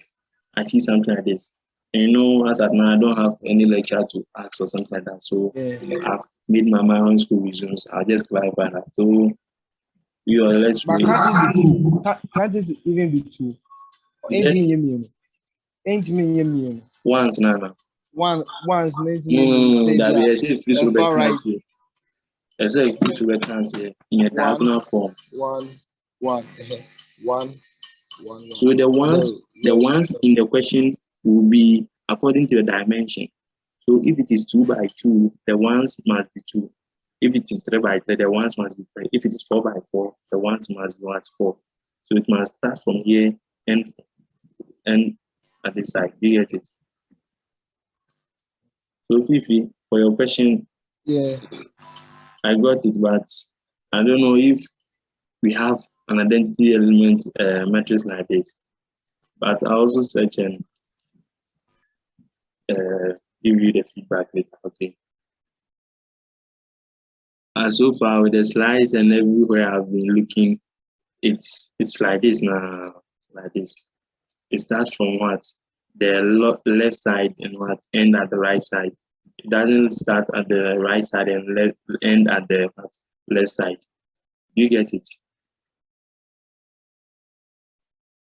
I see something like this? And you know, as at now, I don't have any lecture to ask or something like that. So I've made my mind on school resumes. I'll just clarify that. So let's but read. can't it be two? Can't it even be two? Ain't me. Once, no. Once, No, that is if you should far right. here. I said if you should here in a diagonal form. One. So the ones in the question will be according to the dimension. So if it is 2 by 2, the ones must be 2. If it is 3 by 3, the ones must be 3. If it is 4 by 4, the ones must be 4. So it must start from here and at the side. Do you get it? So Fifi, for your question, Yeah. I got it, but I don't know if we have an identity element matrix like this. But I also search and give you the feedback later. Okay. And so far with the slides and everywhere I've been looking, it's like this now, like this. It starts from what? The left side and what end at the right side. It doesn't start at the right side and end at the left side. You get it?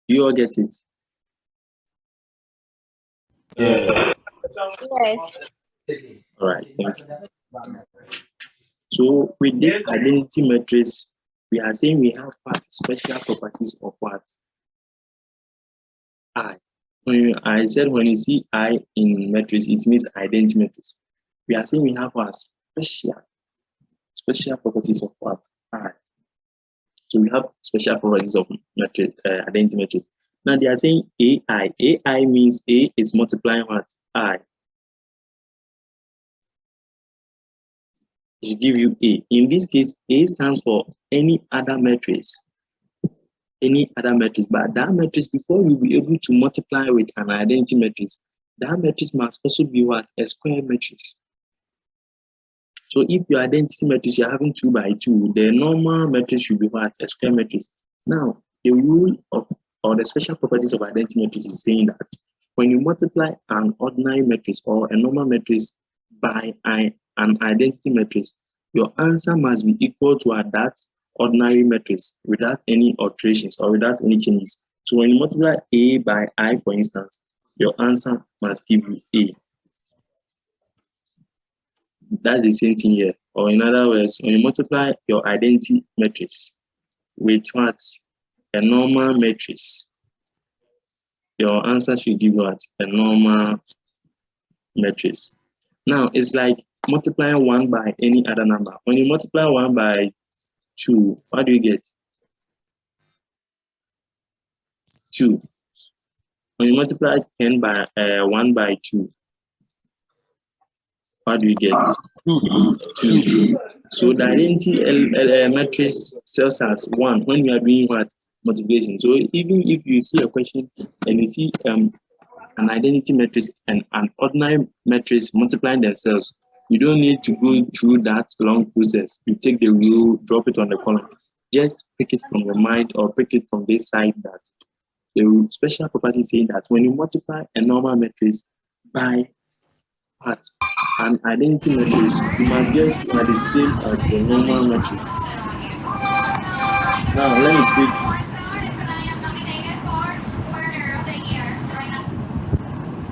You all get it? Yeah. Yes. All right, thank you. So with this identity matrix, we are saying we have what special properties of what? I. I said when you see I in matrix, it means identity matrix. We are saying we have what special properties of what? I. So we have special properties of matrix, identity matrix. Now they are saying AI. AI means A is multiplying what? I. It give you A. In this case, A stands for any other matrix. Any other matrix, but that matrix, before you'll be able to multiply with an identity matrix, that matrix must also be what? A square matrix. So if your identity matrix you're having 2 by 2, the normal matrix should be what? A square matrix. Now, the rule of or the special properties of identity matrix is saying that when you multiply an ordinary matrix or a normal matrix by an identity matrix, your answer must be equal to that ordinary matrix without any alterations or without any changes. So when you multiply A by I, for instance, your answer must give you A. That's the same thing here. Or in other words, when you multiply your identity matrix with what? A normal matrix, your answer should give what? A normal matrix. Now, it's like multiplying 1 by any other number. When you multiply 1 by 2, what do you get? 2. When you multiply 10 by 1 by 2, what do you get? 2. So the identity matrix cells as 1 when you are doing what? Multiplication. So even if you see a question and you see an identity matrix and an ordinary matrix multiplying themselves, you don't need to go through that long process. You take the rule, drop it on the column. Just pick it from your mind or pick it from this side that the special property saying that when you multiply a normal matrix by what? An identity matrix, you must get to the same as the normal matrix. Now let me take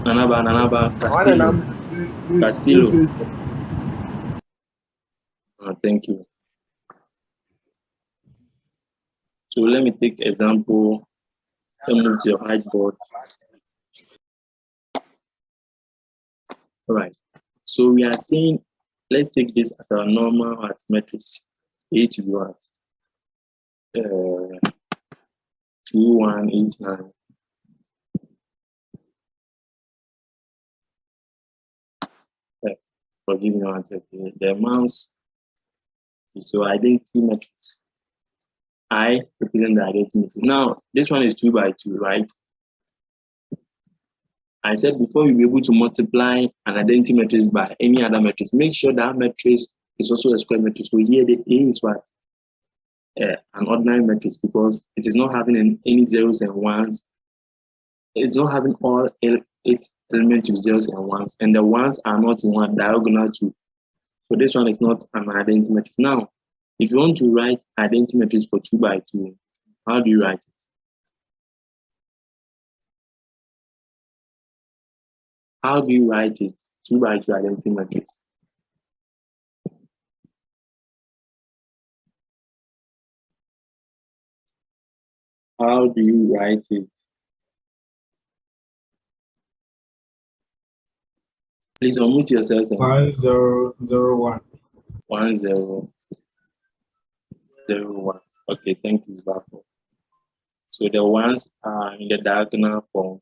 Nanaba Castillo. Thank you. So let me take example. Let me move to your whiteboard. All right. So we are saying, let's take this as our normal matrix. A to be what? 2189. Forgive me one second. The amounts. So identity matrix. I represent the identity matrix. Now, this one is 2 by 2, right? I said before you'll be able to multiply an identity matrix by any other matrix, make sure that matrix is also a square matrix. So here the A is what? An ordinary matrix because it is not having any zeros and ones. It's not having all 8 elements of zeros and ones, and the ones are not in one diagonal too. So this one is not an identity matrix. Now, if you want to write identity matrix for 2 by 2, how do you write it? How do you write it? 2 by 2 identity matrix. How do you write it? Please unmute yourself. 1001. 1001. Okay, thank you, Bafo. So the ones are in the diagonal form,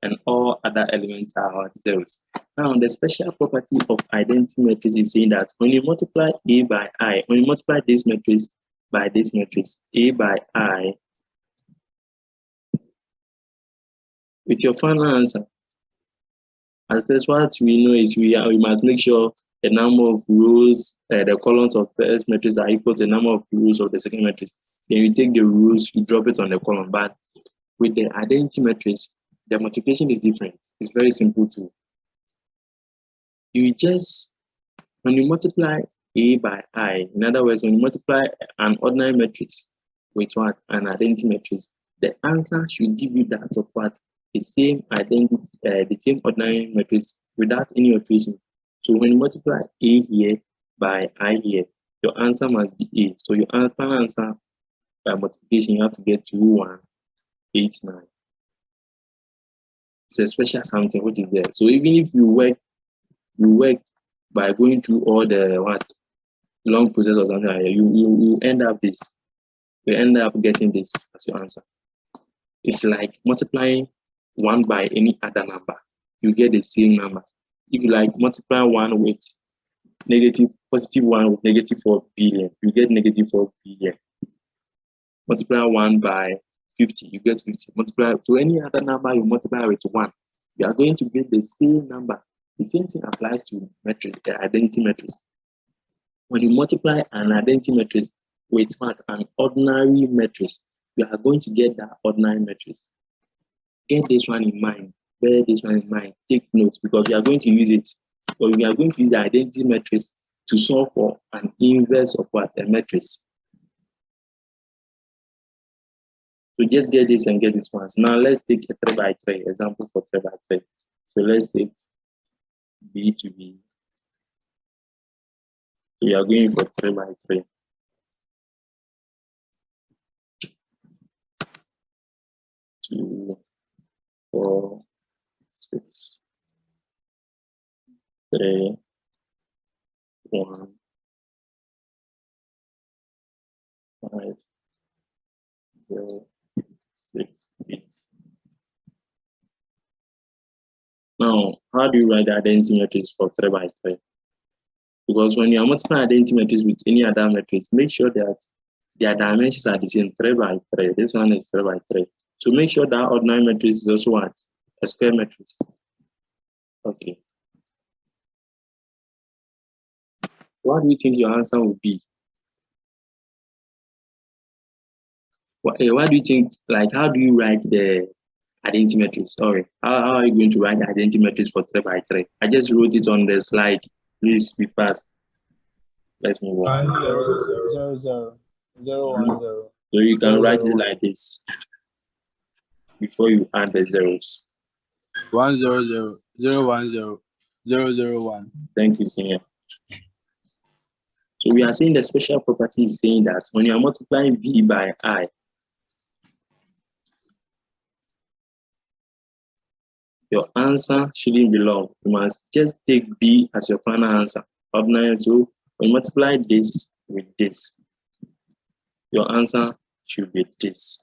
and all other elements are at zeros. Now, the special property of identity matrix is saying that when you multiply A by I, when you multiply this matrix by this matrix, A by I, with your final answer, as first what we know is we must make sure the number of rows, the columns of the first matrix are equal to the number of rows of the second matrix. Then you take the rows, you drop it on the column. But with the identity matrix, the multiplication is different. It's very simple too. You just, when you multiply A by I, in other words, when you multiply an ordinary matrix with what? An identity matrix, the answer should give you that of what? The same identity, the same ordinary matrix without any operation. So when you multiply A here by I here, your answer must be A. So your final answer by multiplication, you have to get 2189. It's a special something which is there. So even if you work by going through all the long process or something like that, you end up this. You end up getting this as your answer. It's like multiplying 1 by any other number. You get the same number. If you like multiply 1 with positive 1 with negative 4 billion, you get negative 4 billion. Multiply 1 by 50, you get 50. Multiply to any other number, you multiply with 1. You are going to get the same number. The same thing applies to identity matrix. When you multiply an identity matrix with what? An ordinary matrix, you are going to get that ordinary matrix. Get this one in mind. Bear this one in mind. Take notes because we are going to use it. Or we are going to use the identity matrix to solve for an inverse of what? A matrix. So just get this and get this once. Now let's take a 3 by 3 example for 3 by 3. So let's take B to B. So we are going for 3 by 3. Two, 4, 6, 3, 1, 5, 0, 6, 8. Now, how do you write the identity matrix for 3 by 3? Because when you are multiplying identity matrix with any other matrix, make sure that their dimensions are the same. 3 by 3. This one is 3 by 3. So make sure that ordinary matrix is also what? A square matrix. Okay. What do you think your answer would be? What do you think, like, how do you write the identity matrix? Sorry, how are you going to write the identity matrix for 3 by 3? I just wrote it on the slide. Please be fast. Let's move on. 1 0 0 0 0 1 0. So you can 0, write 0, it 1. like this before you add the zeros. 1 0 0 0 1 0 0 0 1. Thank you, senior. So we are saying the special property is saying that when you are multiplying B by I, your answer shouldn't be long. You must just take B as your final answer. Ordinary. So when you multiply this with this, your answer should be this.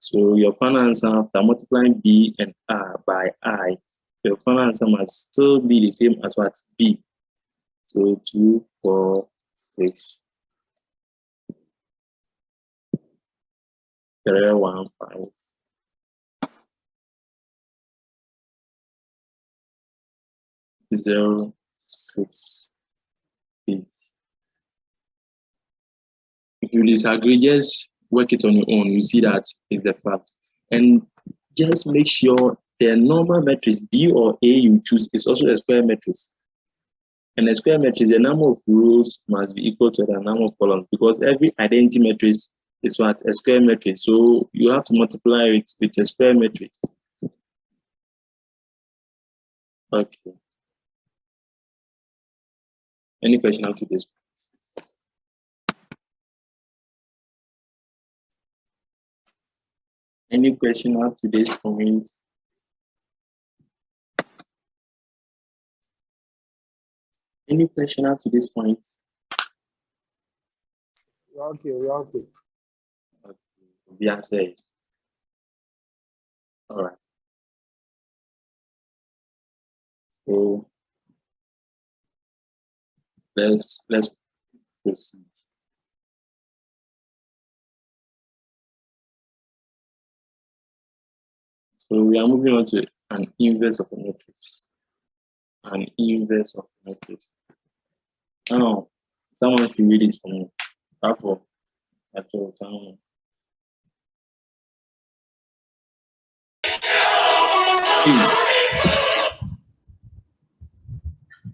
So your final answer after multiplying B and R by I, your final answer must still be the same as what? B. So 2, 4, 6, 3, 1, 5. 0, 6, 8. If you disagree, just work it on your own. You see that is the fact. And just make sure the normal matrix B or A you choose is also a square matrix. And a square matrix, the number of rows must be equal to the number of columns because every identity matrix is what? A square matrix. So you have to multiply it with a square matrix. Okay. Any question up to this? Any question up to this point? Any question up to this point? Okay, okay. Okay, we answer it. All right. So let's proceed. So we are moving on to an inverse of a matrix. An inverse of a matrix. Now, someone should read it for me. Therefore, that's all.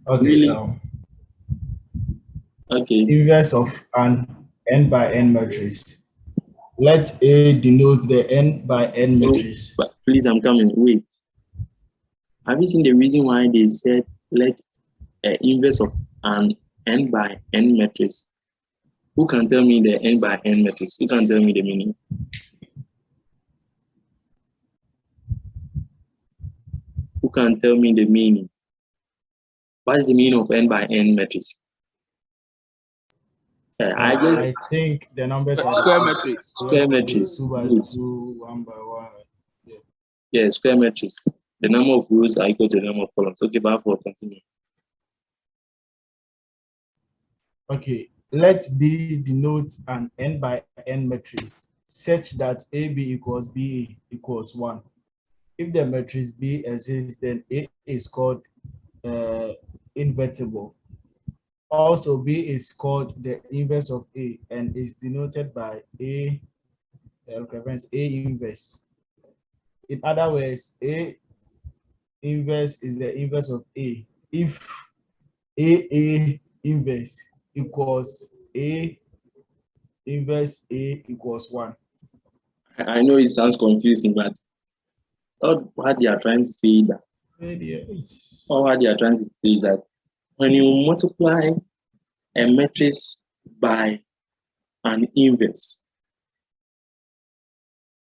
Okay. Really? Okay. Inverse of an n by n matrix. Let A denote the n by n matrix. But please, I'm coming. Wait. Have you seen the reason why they said let an inverse of an n by n matrix? Who can tell me the n by n matrix? Who can tell me the meaning? Who can tell me the meaning? What is the meaning of n by n matrix? I think the numbers are Square matrix. Square matrix. 2 by 2, 1 by 1. Yeah, square matrix. The number of rows are equal to the number of columns. Okay, but for continue. Okay, let B denote an n by n matrix such that AB equals BA equals 1. If the matrix B exists, then A is called invertible. Also, B is called the inverse of A and is denoted by A reference A inverse. In other words, A inverse is the inverse of A. If A inverse equals A inverse A equals 1. I know it sounds confusing, but what they are trying to say that, or what they are trying to say that when you multiply a matrix by an inverse,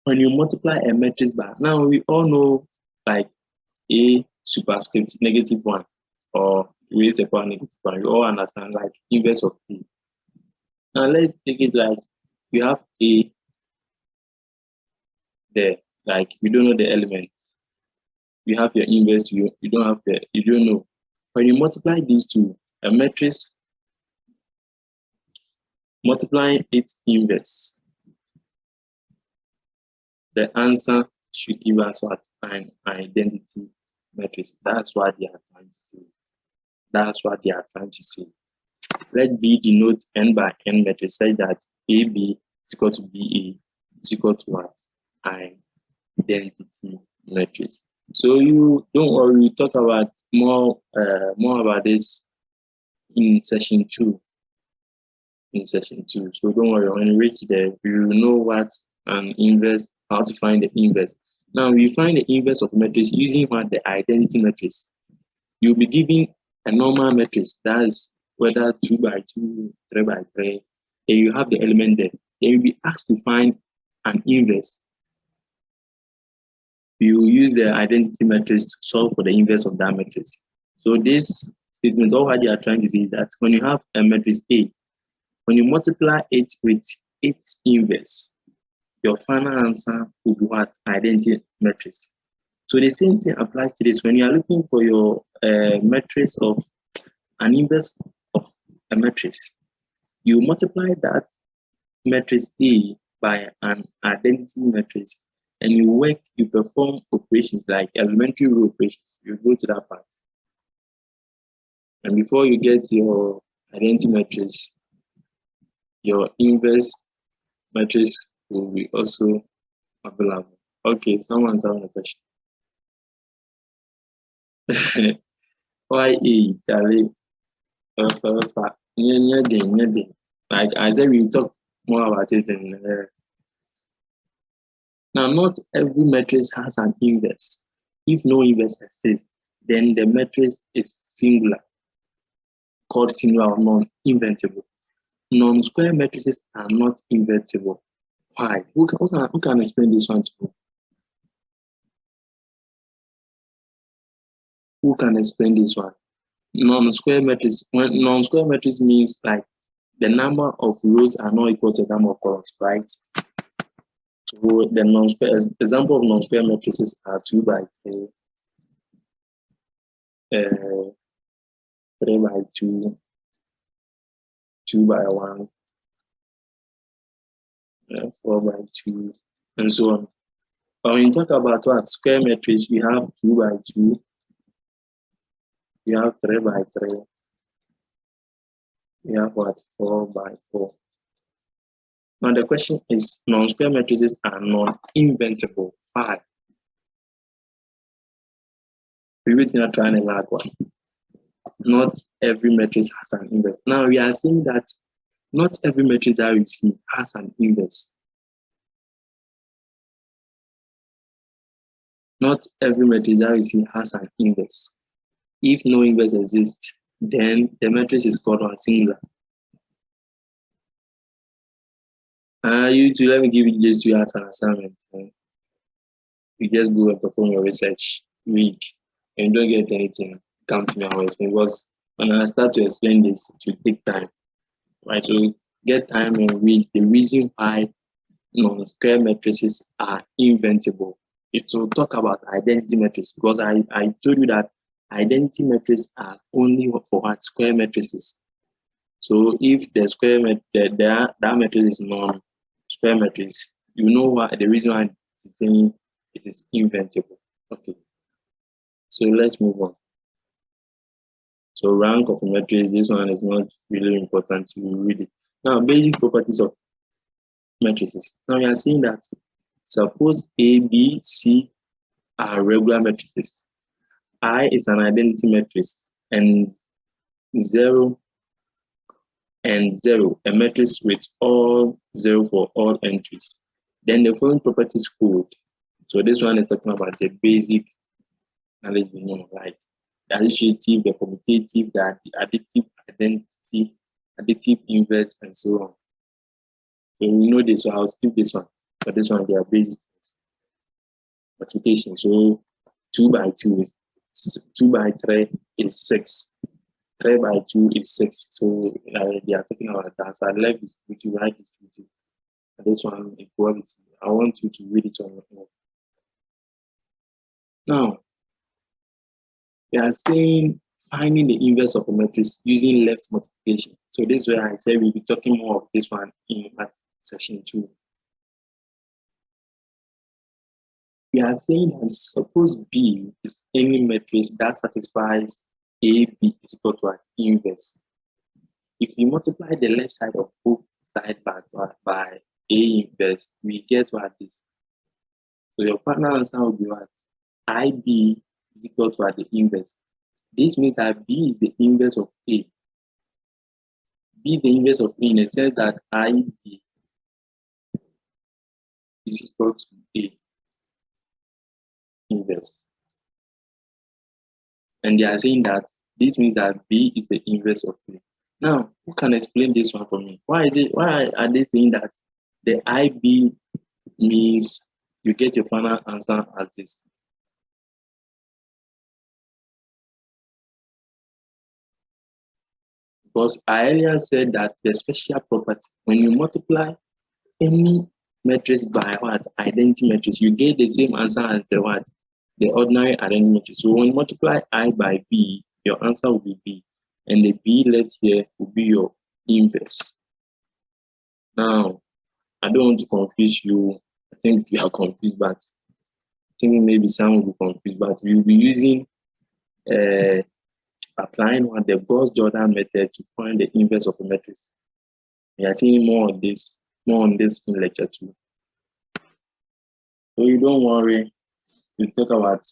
when you multiply a matrix by, now we all know like A superscript -1 or raised to power -1. We all understand like inverse of A. Now let's take it like you have A there, like you don't know the elements. You have your inverse, you don't have you don't know. When you multiply these two, a matrix multiplying its inverse, the answer should give us what? An identity matrix. That's what they are trying to say. That's what they are trying to say. Let B denote n by n matrix such that AB is equal to BA is equal to what? Identity matrix. So you don't worry, we talk about more about this in session 2. In session 2. So don't worry, when you reach there, you will know what an inverse, how to find the inverse. Now we find the inverse of matrix using what? The identity matrix. You'll be given a normal matrix, that's whether 2 by 2, 3 by 3, and you have the element there. Then you'll be asked to find an inverse. You use the identity matrix to solve for the inverse of that matrix. So this statement, all what they are trying to say is that when you have a matrix A, when you multiply it with its inverse, your final answer will be what? Identity matrix. So the same thing applies to this. When you are looking for your matrix of an inverse of a matrix, you multiply that matrix A by an identity matrix, and you perform operations like elementary row operations. You go to that part. And before you get your identity matrix, your inverse matrix will be also available. Okay, someone's having a question. Why E, Charlie? Like I said, we talk more about it in now, not every matrix has an inverse. If no inverse exists, then the matrix is singular, called singular or non-invertible. Non-square matrices are not invertible. Why? Who can explain this one to me? Who can explain this one? Non-square matrix. When non-square matrix means like the number of rows are not equal to the number of columns, right? So the non-square example of non-square matrices are 2 by 3, 3 by 2, 2 by 1, 4 by 2, and so on. But when you talk about what square matrix, we have 2 by 2, we have 3 by 3, we have what 4 by 4. Now the question is, non-square matrices are non-inventable. Why? We will not try and lag one. Not every matrix has an inverse. Now we are saying that not every matrix that we see has an inverse. Not every matrix that we see has an inverse. If no inverse exists, then the matrix is called one singular. You two, let me give you just two as an assignment. You just go and perform your research, read, and you don't get anything, come to me and explain. Because when I start to explain this, it will take time. Right? So get time and read the reason why non-square matrices are inventable. It will talk about identity matrices, because I told you that identity matrices are only for what square matrices. So if the square that matrix is non-square matrix, you know what the reason why it's saying it is inventable. Okay. So let's move on. So rank of a matrix, this one is not really important to read it. Now, basic properties of matrices. Now we are seeing that suppose A, B, C are regular matrices. I is an identity matrix, and 0 and 0, a matrix with all 0 for all entries. Then the following properties hold. So this one is talking about the basic knowledge we know, like the associative, the commutative, the additive, identity, additive, inverse, and so on. So we know this, so I'll skip this one. But this one, they are basic multiplication. So 2 by 2 is 2 by 3 is 6. 3 by 2 is 6. So they are talking about that. So I left this with you, right? And this one, equality. I want you to read it on your own. Now, we are saying finding the inverse of a matrix using left multiplication. So this is where I said we'll be talking more of this one in session 2. We are saying that suppose B is any matrix that satisfies A, B is equal to an inverse. If you multiply the left side of both sides by A inverse, we get what this. So your final answer will be what? IB is equal to the inverse. This means that B is the inverse of A. B the inverse of A in the sense that IB is equal to A inverse. And they are saying that this means that B is the inverse of A. Now, who can explain this one for me? Why are they saying that the IB means you get your final answer as this? Because I earlier said that the special property, when you multiply any matrix by what? Identity matrix, you get the same answer as the what? The ordinary identity matrix. So when you multiply I by B, your answer will be B. And the B left here will be your inverse. Now, I don't want to confuse you. I think you are confused, but I think maybe some will be confused, but we'll be using applying what the Gauss-Jordan method to find the inverse of a matrix. We are seeing more on this in lecture 2. So you don't worry, we'll talk about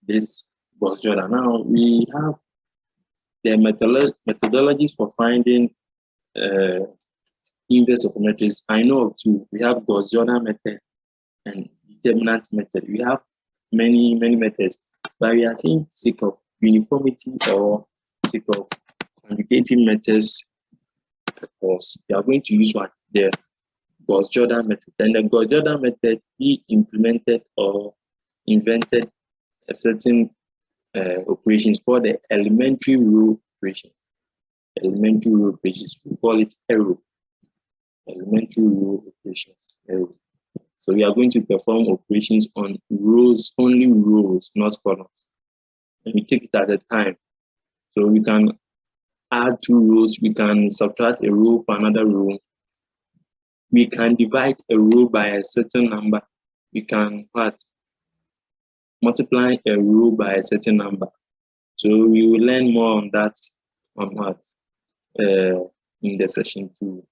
this Gauss-Jordan. Now we have the methodologies for finding inverse of a matrix. I know of 2. We have Gauss-Jordan method and determinant method. We have many methods, but we are seeing sake of uniformity or sake of quantitative methods, because we are going to use what? The Gauss-Jordan method. And the Gauss-Jordan method, he implemented or invented a certain operations called the elementary rule operations. Elementary rule operations, we call it arrow. Elementary rule operations, arrow. So we are going to perform operations on rows, only rows, not columns. And we take it at a time. So we can add 2 rows, we can subtract a row for another row. We can divide a row by a certain number. We can multiply a row by a certain number. So we will learn more on that in the session 2.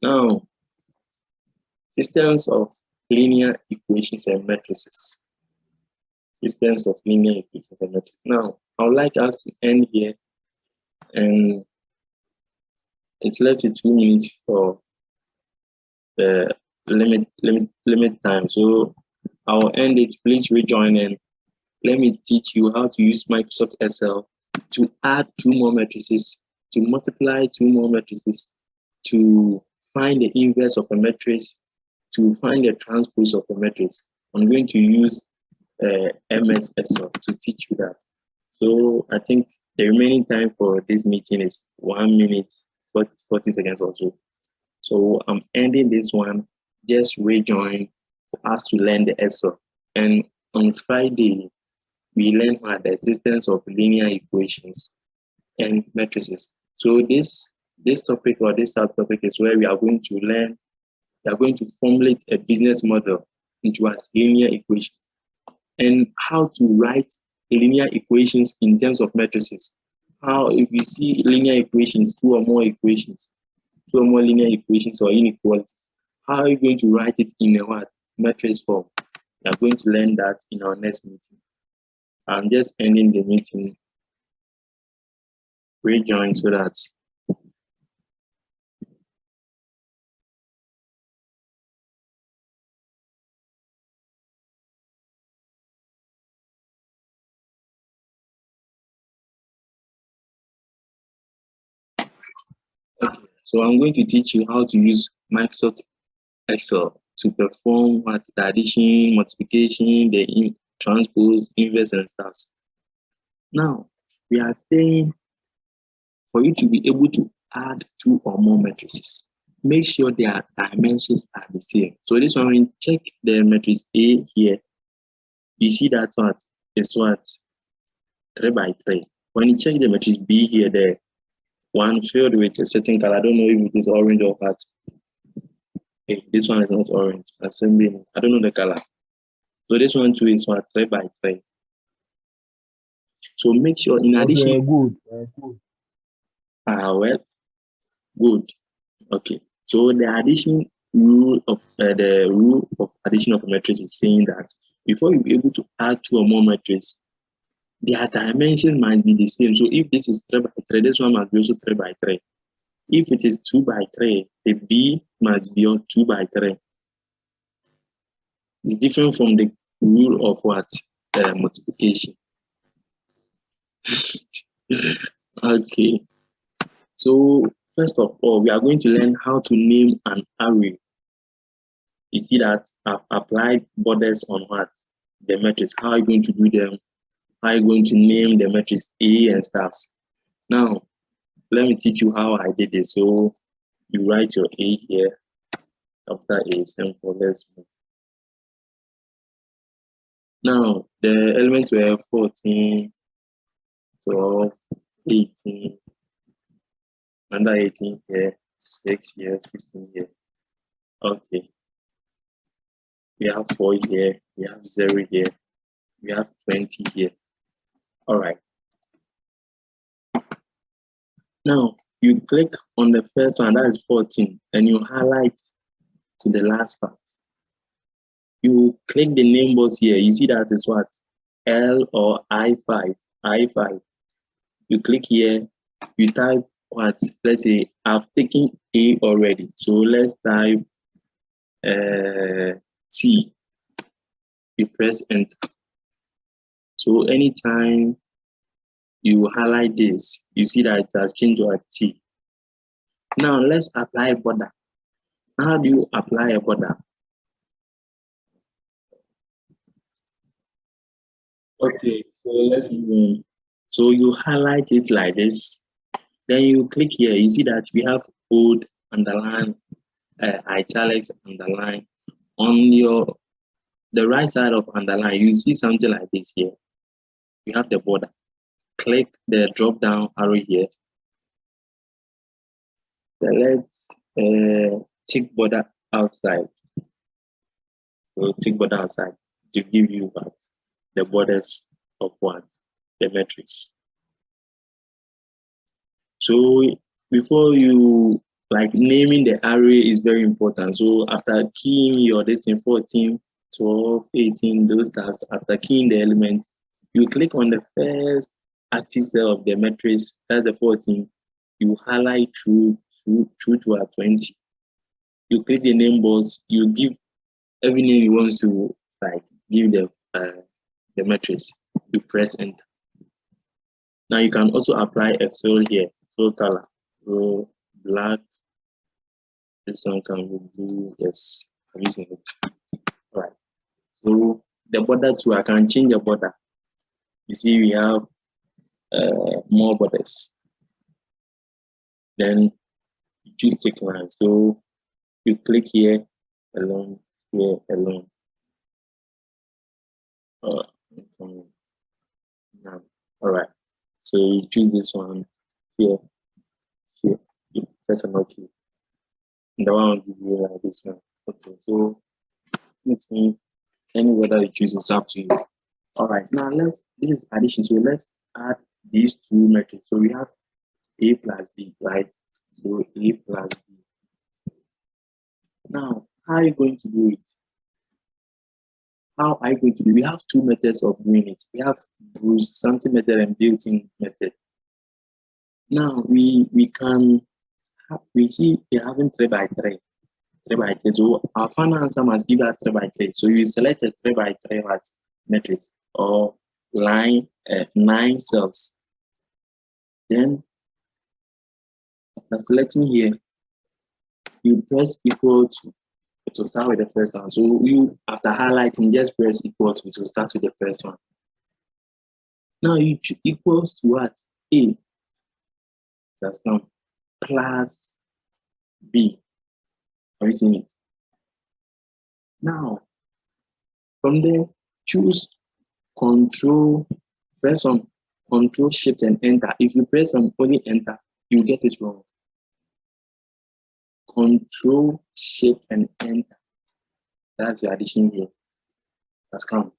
Now, systems of linear equations and matrices. Systems of linear equations and matrices. Now, I would like us to end here, and it's left with 2 minutes for the limit time. So I'll end it. Please rejoin and let me teach you how to use Microsoft Excel to add 2 more matrices, to multiply 2 more matrices, to find the inverse of a matrix, to find the transpose of a matrix. I'm going to use MS Excel to teach you that. So I think the remaining time for this meeting is 1 minute, 40 seconds or so. So I'm ending this one. Just rejoin for us to learn the Excel. And on Friday, we learn about the existence of linear equations and matrices. So this topic or this subtopic is where we are going to learn, we are going to formulate a business model into a linear equation and how to write linear equations in terms of matrices. How, if you see linear equations, 2 or more equations, 2 or more linear equations or inequalities, how are you going to write it in a matrix form? We are going to learn that in our next meeting. I'm just ending the meeting. Rejoin so that okay. So I'm going to teach you how to use Microsoft Excel to perform the addition, multiplication, the transpose, inverse, and stuff. Now, we are saying for you to be able to add 2 or more matrices, make sure their dimensions are the same. So this one, when you check the matrix A here, you see that is 3 by 3. When you check the matrix B here, the one filled with a certain color, I don't know if it is orange or what. Okay, this one is not orange. Assembly, I don't know the color. So this one too is 3 by 3. So make sure in addition. Okay, good. Well, good. Okay. So the addition rule of addition of a matrix is saying that before you be able to add 2 or more matrices, their dimensions might be the same. So if this is 3 by 3, this one must be also 3 by 3. If it is 2 by 3, the B must be on 2 by 3. It's different from the rule of multiplication. Okay. So first of all, we are going to learn how to name an array. You see that I've applied borders on the matrix. How are you going to do them? How are you going to name the matrix A and stuff? Now, let me teach you how I did this. So you write your A here. After A, simple. Let's move. Now, the elements were 14, 12, 18, under 18 here, 6 here, 15 here. Okay. We have 4 here, we have 0 here, we have 20 here. All right. Now, you click on the first one, that is 14, and you highlight to the last part. You click the name box here, you see that is what? L or I5, I5. You click here, you type what? Let's say I've taken A already, so let's type T. You press enter. So anytime you highlight this, you see that it has changed to a T. Now let's apply a border. How do you apply a border? Okay, so let's move on. So you highlight it like this. Then you click here. You see that we have bold, underline, italics, underline. On the right side of underline, you see something like this here. You have the border. Click the drop down arrow here. Select tick border outside. So tick border outside to give you what the borders of what the matrix. So before you like naming the array is very important. So after keying your distance 14, 12, 18, those tasks, after keying the element, you click on the first active cell of the matrix, that's the 14, you highlight through to a 20. You click the name box, you give every name you want to like give the matrix, you press enter. Now you can also apply a fill here, fill color, so black. This one can be blue. Yes, I'm using it. All right. So the border too, I can change the border. You see, we have more borders. Then you choose tick line. So you click here alone, here alone. Now, all right. So you choose this one here, here. You press an OK. And the one will give you like this one. Okay. So next me, any whether you choose is up to you. All right. Now this is addition. So let's add these two matrices. So we have A plus B, right? So A plus B. Now, how are you going to do it? How are you going to do it? We have two methods of doing it. We have Bruce something method and built-in method. Now we see we're having 3 by 3. 3 by 3. So our final answer must give us 3 by 3. So you select a 3 by 3 matrix or line 9 cells. Then after selecting here, you press equal to start with the first one. So you after highlighting, just press equal to start with the first one. Now you equals to what? A. That's come plus B. Have you seen it? Now from there, choose control, press on control shift and enter. If you press on only enter, you get it wrong. Control shift and enter. That's the addition here. That's come.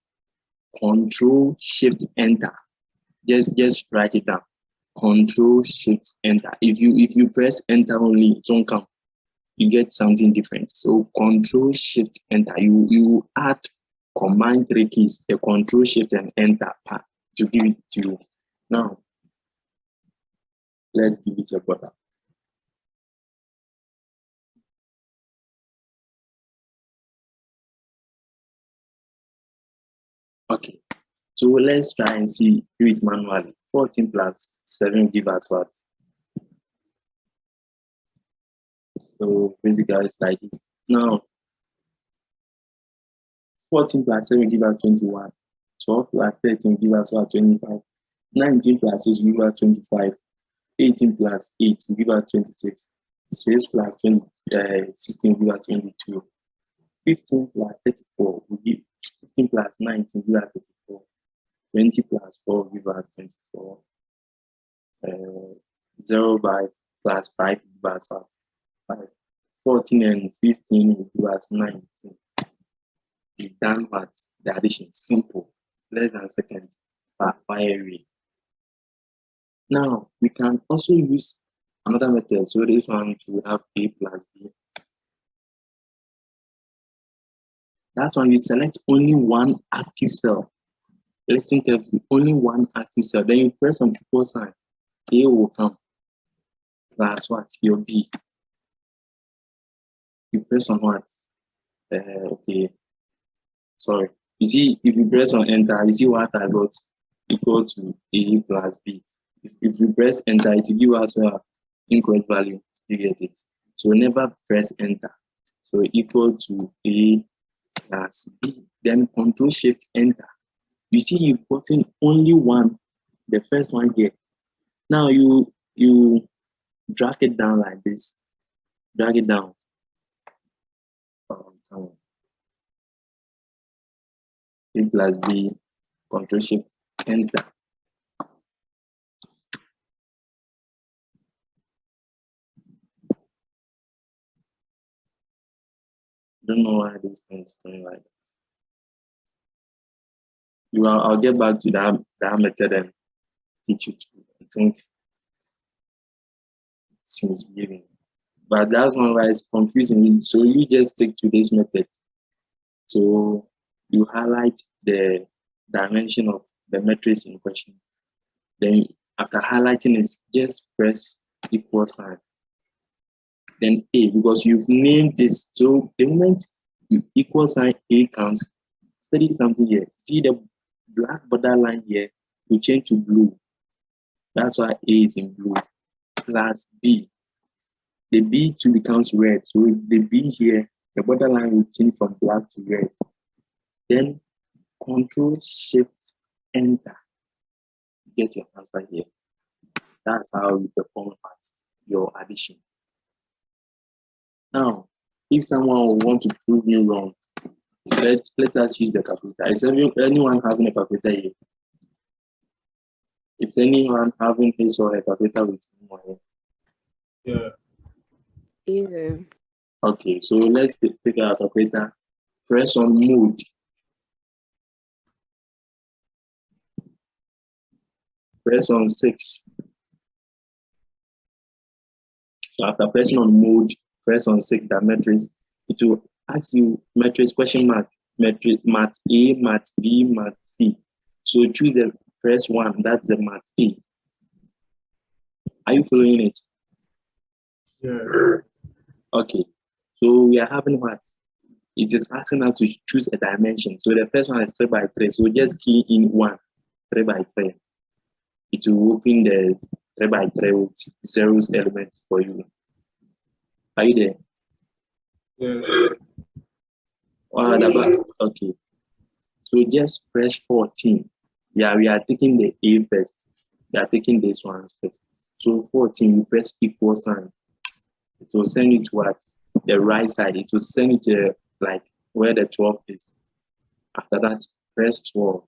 Control shift enter. Just write it down. Control shift enter. If you press enter only, it won't come. You get something different. So control shift enter. You add combine 3 keys, the control shift and enter part to give it to you. Now let's give it a border. Okay, so let's try and see, do it manually. 14 plus 7 give us what? So basically it's like this. Now 14 plus 7 give us 21. 12 plus 13 give us what? 25. 19 plus 6 give us 25. 18 plus 8 give us 26. 6 plus 16 give us 22. 15 plus 34 will give 15 plus 19 give us 34. 20 plus 4 give us 24. 0 by plus 5 give us 5. 14 and 15 will give us 19. We've done what? The addition simple, less than second by array. Now we can also use another method. So this one to have A plus B. That one you select only one active cell. Listen carefully, only one active cell. Then you press on equal sign. A will come plus what? Your B. You press on what? Okay. Sorry. You see, if you press on enter, you see what I got? Equal to A plus B. If you press enter, it will give us an incorrect value. You get it. So never press enter. So equal to A plus B. Then control shift enter. You see, you put in only one, the first one here. Now you drag it down like this. Drag it down. A plus B, Control Shift Enter. Don't know why this thing is going like that. I'll get back to that method and teach you too. I think it seems giving. But that's one why it's confusing. So you just stick to this method. So you highlight the dimension of the matrix in question. Then after highlighting it, just press equal sign. Then A, because you've named this. So the moment you equal sign A comes, study something here. See the black border line here will change to blue. That's why A is in blue. Plus B. The B too becomes red. So the B here, the borderline will change from black to red. Then Control Shift Enter. Get your answer here. That's how you perform your addition. Now, if someone will want to prove me wrong, let us use the calculator. Is anyone having a calculator here? Is anyone having his or her calculator with him? Yeah. Either. Okay, so let's pick our calculator. Press on mode. Press on 6. So after pressing on mode, press on 6, that matrix. It will ask you matrix question mark, matrix mat A, mat B, mat C. So choose the press 1, that's the mat A. Are you following it? Yeah. Okay. So we are having what? It is asking us to choose a dimension. So the first one is 3 by 3. So just key in 1, 3 by 3. It will open the 3 by 3 with zeros element for you. Are you there? Yeah. Okay. So just press 14. Yeah, we are taking the A first. We are taking this one first. So 14, you press equal sign. It will send you to what? The right side. It will send you to like where the 12 is. After that, press 12,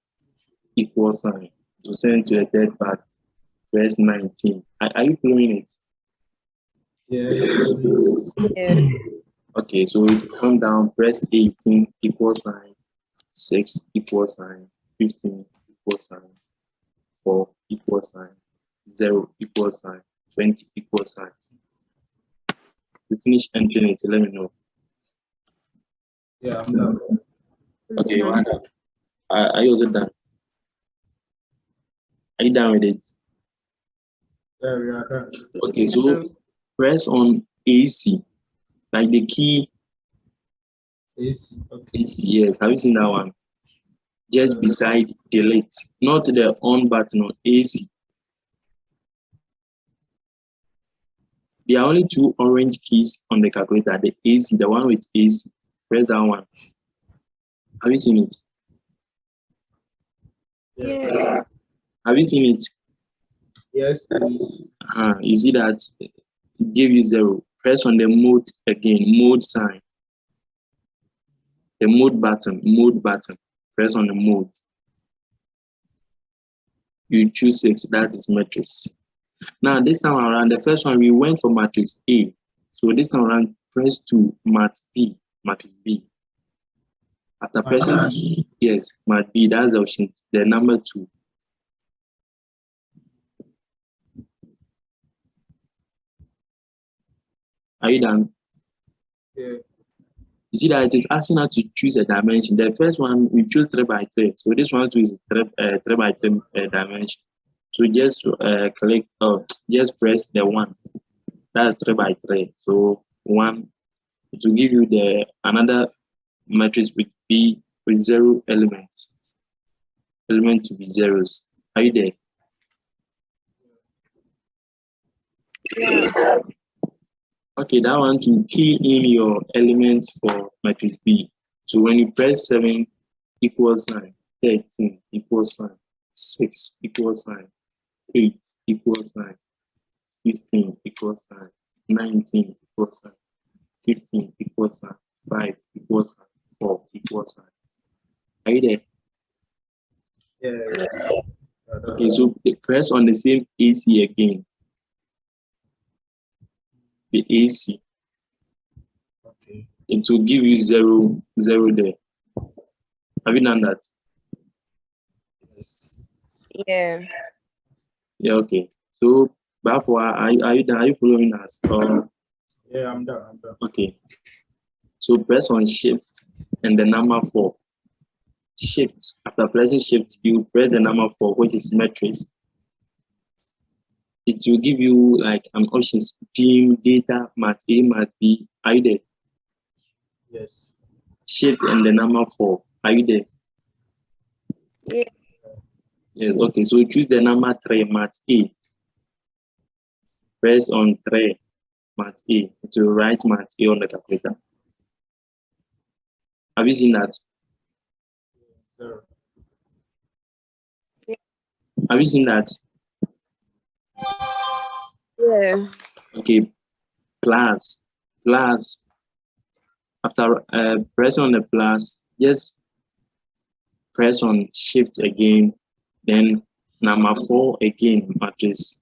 equal sign. It will send you to the third part. Press 19. Are you following it? Yes. Yeah. Okay, so it come down, press 18, equal sign, 6, equal sign, 15, equal sign, 4, equal sign, 0, equal sign, 20, equal sign. You finish entering it, let me know. Yeah, I'm done. Okay, you are done. Are you also done? Are you done with it? Yeah, we are done. Okay, so press on AC, like the key AC. Okay. AC, yes. Have you seen that one? Just beside delete, not the on button on AC. There are only 2 orange keys on the calculator, the AC, the one with AC. Press that one. Have you seen it? Yeah. Have you seen it? Yes, please. You see that it gave you 0. Press on the mode again, mode sign. The mode button. Press on the mode. You choose 6, that is matrix. Now this time around, the first one we went for matrix A. So this time around, press 2, mat B, matrix B. After pressing, yes, mat B, that's the option, the number 2. Are you done? Yeah. You see that it is asking us to choose a dimension. The first one, we choose 3 by 3. So this one too is 3 by 3 dimension. So just click, just press the 1. That's 3 by 3. So 1, to give you the another matrix with B with 0 elements. Element to be zeros. Are you there? Yeah. Okay, that one to key in your elements for matrix B. So when you press 7, equal sign, 13, equal sign, 6, equal sign, 8, equal sign, 16, equal sign, 19, equal sign, 15, equal sign, 5 equals 4 equals 9. Are you there? Yeah. Okay, so press on the same AC again. The AC. Okay. It will give you 0, 0 there. Have you done that? Yes. Yeah. Yeah, okay. So, therefore, are you done? Are you following us? Yeah, I'm done. Okay. So press on shift and the number 4. Shift. After pressing shift, you press the number 4, which is matrix. It will give you like an options: team, data, math A, math B. Are you there? Yes. Shift and the number 4. Are you there? Yeah. Yes. Okay. So choose the number 3, math A. Press on 3, math A. It will write math A on the calculator. Have you seen that? Sir. Have you seen that? Yeah. Okay. Plus. After pressing on the plus, just press on shift again, then number 4 again, matrix.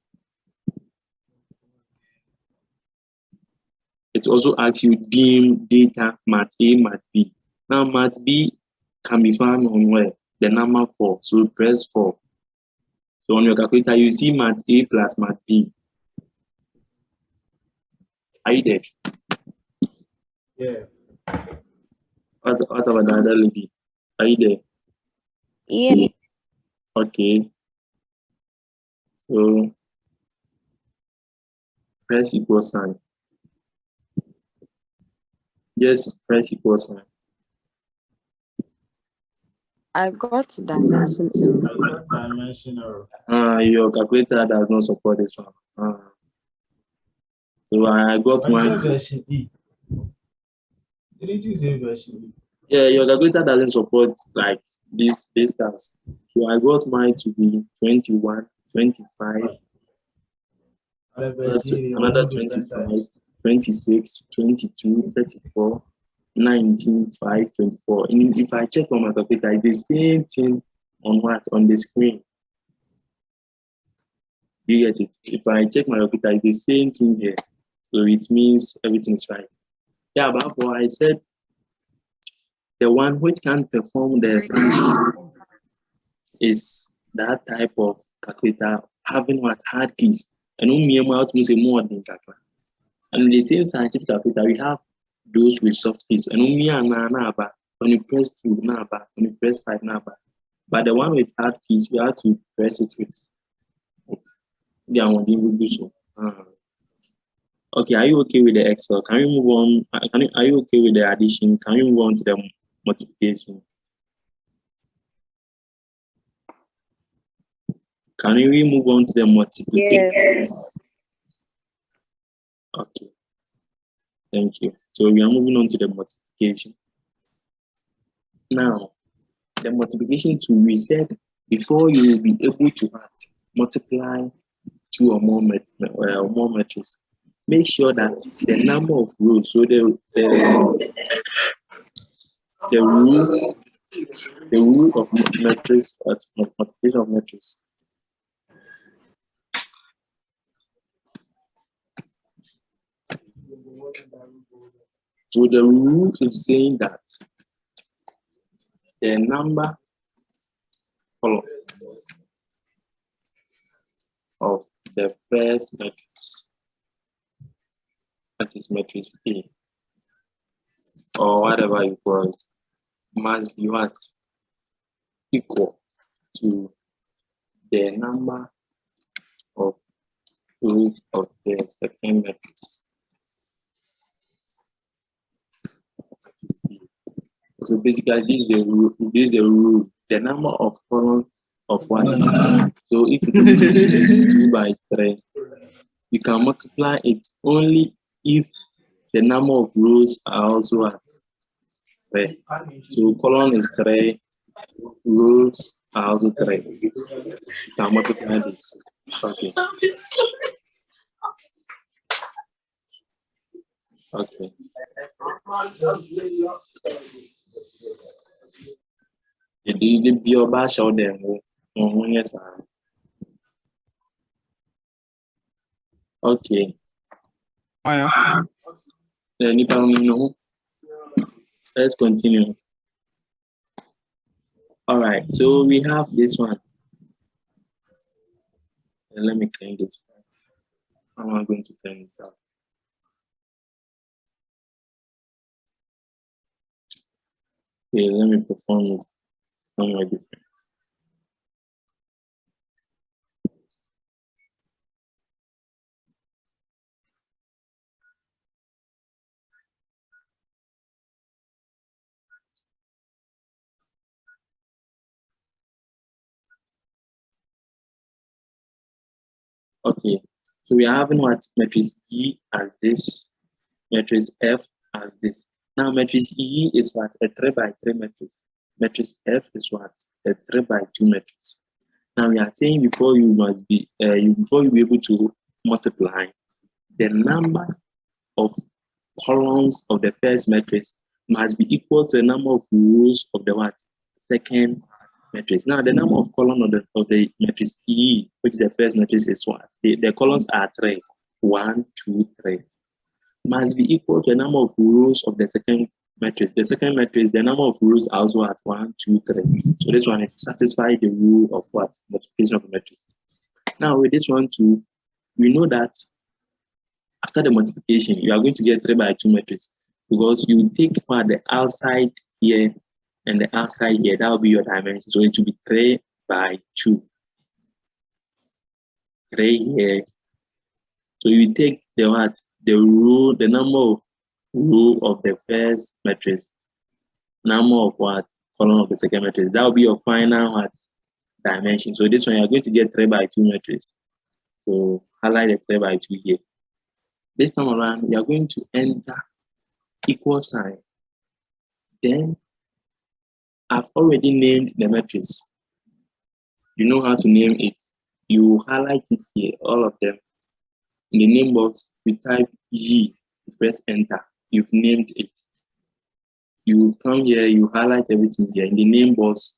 It also asks you dim, data, math A, math B. Now math B can be found on where? The number 4. So press 4. So on your calculator, you see math A plus math B. Are you there? Yeah. What about the other lady? Are you there? Yeah. Okay. So press equal sign. Just press equal sign. I got dimension error. I got dimensional. Your calculator does not support this one. So I got What mine is too. version E? Didn't you say version E? Yeah, your calculator doesn't support like this task. So I got mine to be 21, 25, Other version E, another different 25, times. 26, 22, 34, 19, 5, 24. And if I check on my calculator, it's the same thing on what? On the screen. You get it? If I check my calculator, it's the same thing here. So it means everything's right. Yeah, but for I said the one which can perform the function is that type of calculator having what hard keys. And only out to say more than calculator. And in the same scientific calculator, we have those with soft keys. And only when you press 2, when you press 5, but the one with hard keys, you have to press it with the one. Okay, are you okay with the Excel? Can we move on? Are you okay with the addition? Can we move on to the multiplication? Can we move on to the multiplication? Yes. Okay, thank you. So we are moving on to the multiplication. Now, the multiplication tool, we said before you will be able to multiply 2 or more matrices, make sure that the number of rows, so the rule of matrix, multiplication of matrix. So the rule is saying that the number columns of the first matrix, that is matrix A, or whatever you call it, must be what? Equal to the number of rows of the second matrix. So basically, this is the rule. This is the rule. The number of columns of one. So if it is 2 by 3, you can multiply it only if the number of rows are also at 3. So column is 3, rows are also 3. You can multiply this. Okay. Okay. The Bioba show them. Yes, okay. Let's continue. All right, so we have this one. And let me clean this. How am I going to clean this out? Okay, let me perform it somewhere different. Okay, so we are having what matrix E as this, matrix F as this. Now matrix E is what a 3 by 3 matrix. Matrix F is what a 3 by 2 matrix. Now we are saying before you must be before you be able to multiply, the number of columns of the first matrix must be equal to the number of rows of the what second matrix. Now the number of columns of the matrix E, which is the first matrix, is what the columns are 3. 1, 2, 3. Must be equal to the number of rows of the second matrix. The second matrix, the number of rows are also at 1, 2, 3. So this one, it satisfies the rule of what multiplication of the matrix. Now with this one too, we know that after the multiplication, you are going to get 3 by 2 matrix, because you take part the outside here and the outside here. That will be your dimension. So it will be 3 by 2. 3 here. So you take the what? The row, the number of row of the first matrix, number of what? Column of the second matrix. That will be your final what? Dimension. So this one you are going to get 3 by 2 matrix. So highlight the 3 by 2 here. This time around, we are going to enter equal sign. Then I've already named the matrix. You know how to name it. You highlight it here, all of them. In the name box, you type G, you press enter. You've named it. You come here, you highlight everything here. In the name box,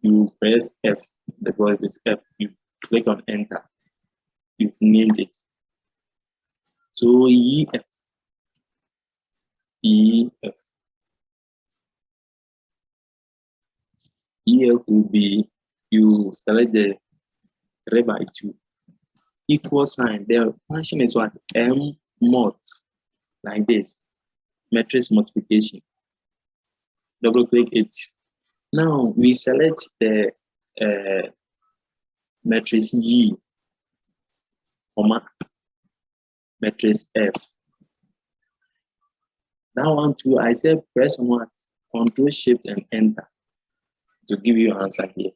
you press F, because it's F. You click on enter. You've named it. So EF. EF. EF will be, you select the 3 by 2. Equal sign. The function is what? M mod, like this. Matrix multiplication. Double click it. Now we select the matrix G, comma, matrix F. That one too, I said press on what? Control Shift and enter to give you an answer here.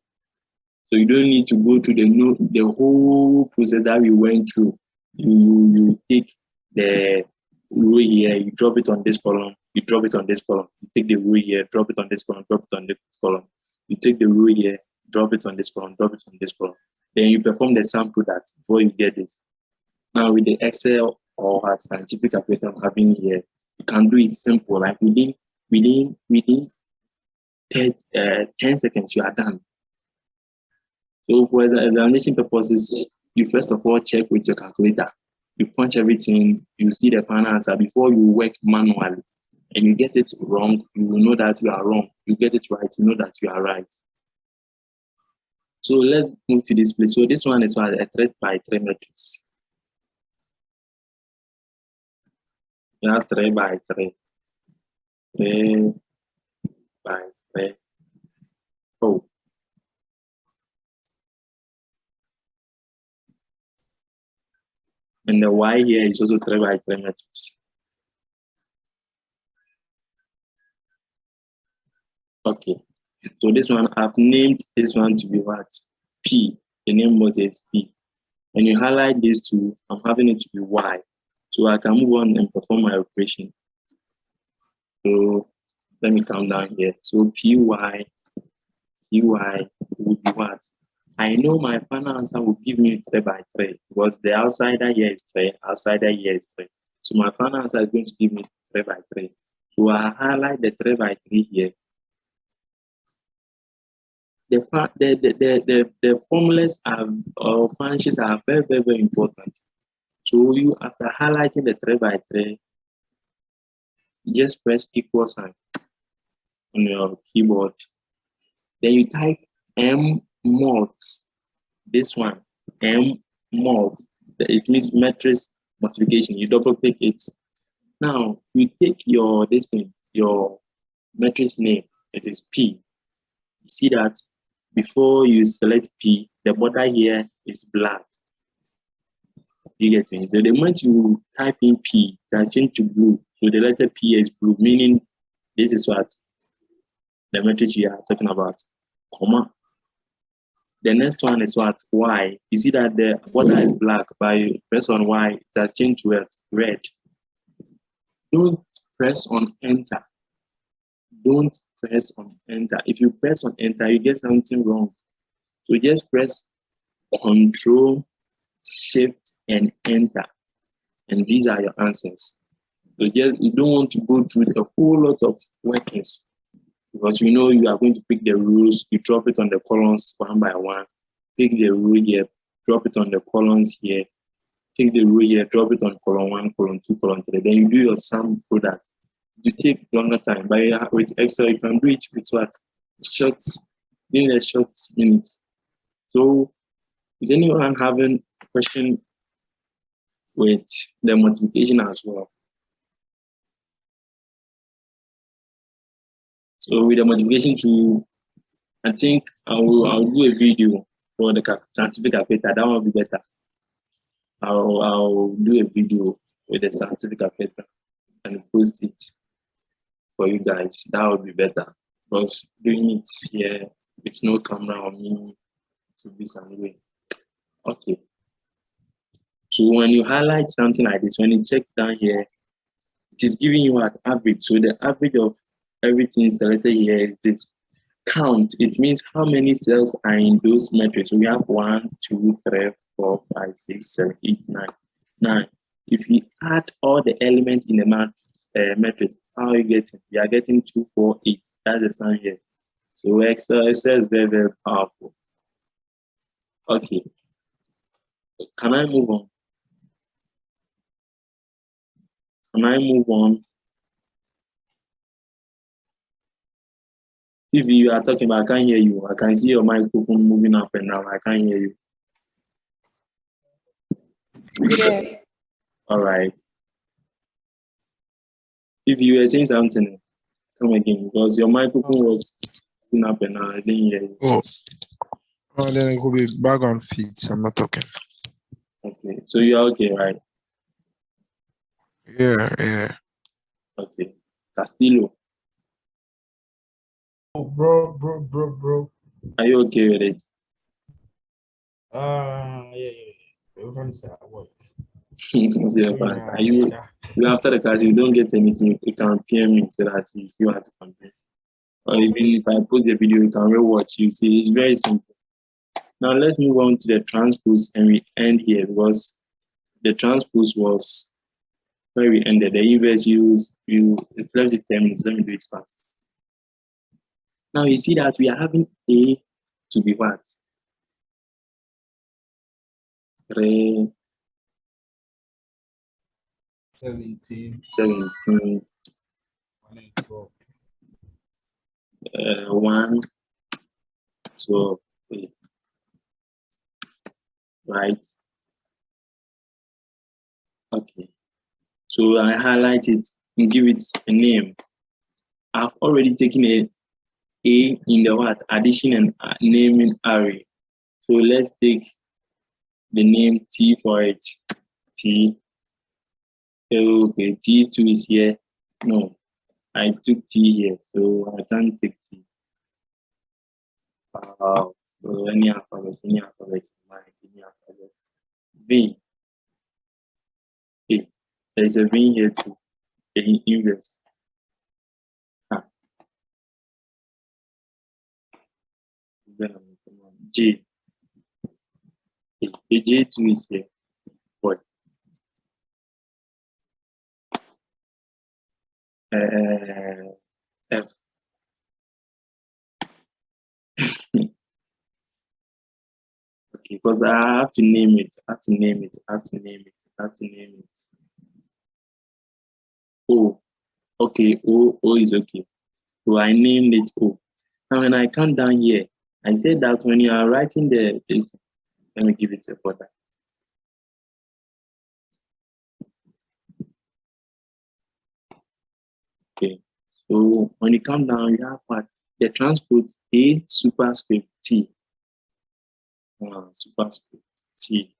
So you don't need to go to the whole process that we went through. You take the row here, you drop it on this column, you drop it on this column. You take the row here, drop it on this column, drop it on this column. You take the row here, drop it on this column, drop it on this column. Then you perform the sum product before you get it. Now with the Excel or a scientific calculator I'm having here, you can do it simple, like within 10 seconds you are done. So for examination purposes, you first of all check with your calculator. You punch everything, you see the final answer before you work manually. And you get it wrong, you will know that you are wrong. You get it right, you know that you are right. So let's move to this place. So this one is what, a 3 by 3 matrix. You have 3 by 3. 3 by 3. Oh. And the Y here is also 3 by 3 matrix. Okay. So this one, I've named this one to be what? P. The name was P. When you highlight these two, I'm having it to be Y. So I can move on and perform my operation. So let me come down here. So PY would be what? I know my final answer will give me 3 by 3 because the outsider here is 3, outsider here is 3. So my final answer is going to give me 3 by 3. So I highlight the 3 by 3 here. The formulas are or functions are very, very, very important. So you, after highlighting the 3 by 3, just press equal sign on your keyboard. Then you type M mod. This one, M mod. It means matrix multiplication. You double click it. Now you take your your matrix name. It is P. You see that before you select P, the border here is black. You get it? So the moment you type in P, it has changed to blue. So the letter P is blue, meaning this is what the matrix we are talking about. Comma. The next one is what? Y. You see that the border is black, but you press on Y, it has changed to red. Don't press on enter. Don't press on enter. If you press on enter, you get something wrong. So just press Control, Shift, and enter. And these are your answers. So just, you don't want to go through a whole lot of workings, because you know you are going to pick the rules, you drop it on the columns one by one, pick the rule here, drop it on the columns here, take the rule here, drop it on column 1, column 2, column 3. Then you do your sum product. You take longer time, but with Excel you can do it with what? Short, in a short minute. So is anyone having a question with the multiplication as well? So with the multiplication tool, I think I'll do a video for the scientific calculator. That will be better. I'll do a video with the scientific calculator and post it for you guys. That would be better, because doing it here with no camera on me to be some way. Okay. So when you highlight something like this, when you check down here, it is giving you an average. So the average of everything selected here is this. Count, it means how many cells are in those matrices. So we have 1, 2, 3, 4, 5, 6, 7, 8, 9. 9. If you add all the elements in the matrix, how are you getting? You are getting 2, 4, 8. That's the sum here. So Excel is very, very powerful. Okay. Can I move on? Can I move on? If you are talking, but I can't hear you. I can see your microphone moving up and down. I can't hear you. Yeah. All right. If you were saying something, come again, because your microphone was moving up and down. I didn't hear you. Oh, then it could be background feeds. I'm not talking. Okay. So you are okay, right? Yeah. Okay. Castillo, Oh, bro. are you okay with it? Yeah. Everyone's at work. Are you after the class, you don't get anything, you can PM me so that you see how to compare. Or even if I post the video, you can rewatch. You see, it's very simple. Now let's move on to the transpose, and we end here because the transpose was where we ended. The inverse it's left with 10 minutes. Let me do it fast. Now you see that we are having A to be what? 3, 17, 17, 12. 1, 12, 8. Right? Okay. So I highlight it and give it a name. I've already taken a in the what? Addition and naming array. So let's take the name T for it. T. Okay, T2 is here. No, I took T here, so I can't take T. So any alphabet, any alphabet. V. A. There's a V here too. The inverse. J. The J2 is here. Boy. F. Okay, because I have to name it. I have to name it. I have to name it. I have to name it. O. Okay, O is okay. So I named it O. Now when I come down here, I said that when you are writing this, let me give it a further. Okay, so when you come down, you have what? The transpose A superscript T. Superscript T.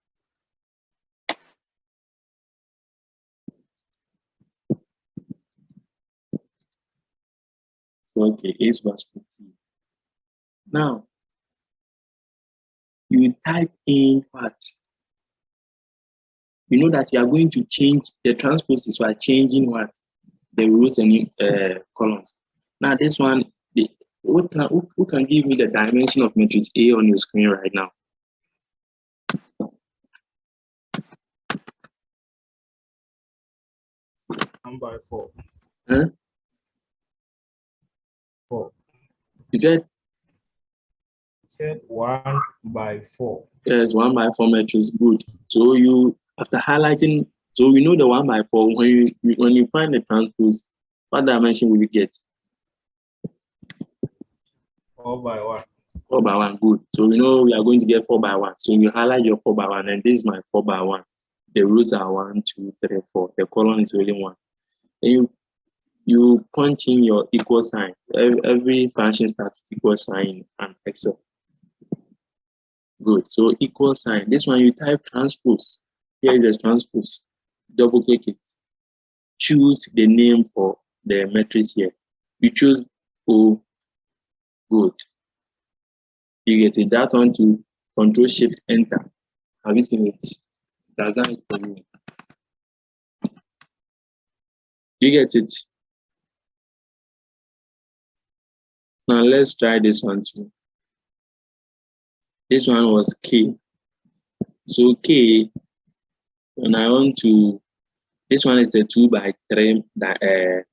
So, okay, A superscript T. Now, you type in what? You know that you are going to change the transposes by changing what? The rows and columns. Now, this one, who can give me the dimension of matrix A on your screen right now? One by 4. Huh? 4. You said? It said 1 by 4. Yes, 1 by 4 matrix. Good. So you, after highlighting, so we know the 1 by 4. When you find the transpose, what dimension will you get? 4 by 1. 4 by 1. Good. So we know we are going to get 4 by 1. So you highlight your 4 by 1, and this is my 4 by 1. The rows are 1, 2, 3, 4. The column is only 1. And you punch in your equal sign. Every function starts with equal sign and Excel. Good. So equal sign. This one you type transpose. Here is the transpose. Double click it. Choose the name for the matrix here. You choose O. Good. You get it. That one to Control Shift Enter. Have you seen it? That's done it for you. You get it. Now let's try this one too. This one was K. So K, when I want to, this one is the 2 by 3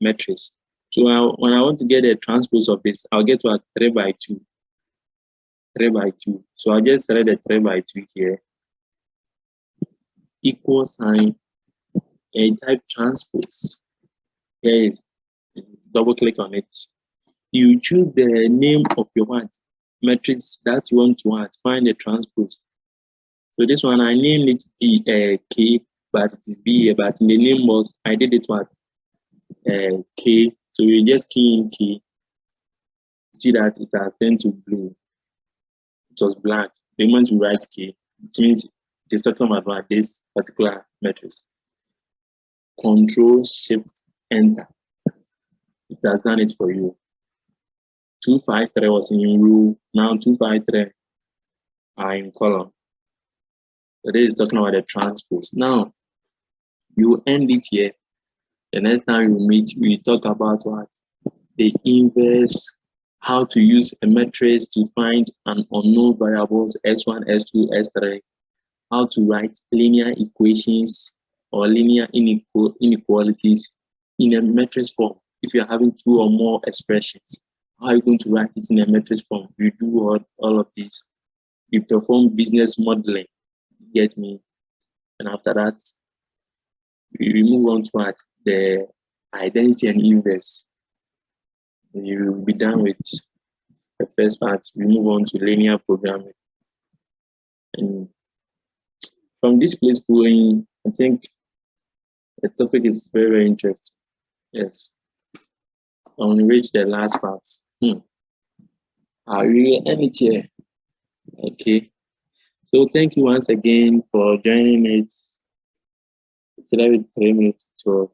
matrix. So when I want to get the transpose of this, I'll get to a 3 by 2. 3 by 2. So I'll just select the 3 by 2 here. Equal sign and type transpose. Here is double click on it. You choose the name of your what? Matrix that you want to find the transpose. So this one I named it K, but it is B, but in the name was I did it what? K. So you just key in K. See that it has turned to blue. It was black. The moment you write K, it means it is talking about this particular matrix. Control Shift Enter. It has done it for you. 253 was in row. Now 253 are in column. So this is talking about the transpose. Now you end it here. The next time we meet, we talk about what? The inverse, how to use a matrix to find an unknown variables S1, S2, S3, how to write linear equations or linear inequalities in a matrix form. If you're having 2 or more expressions, how are you going to write it in a matrix form? You do all of this. You perform business modeling, get me? And after that, we move on to what? The identity and inverse. You will be done with the first part. We move on to linear programming. And from this place going, I think the topic is very, very interesting. Yes. When we reach the last part. I really end it here. Okay. So thank you once again for joining it. It's 11 minutes to 12.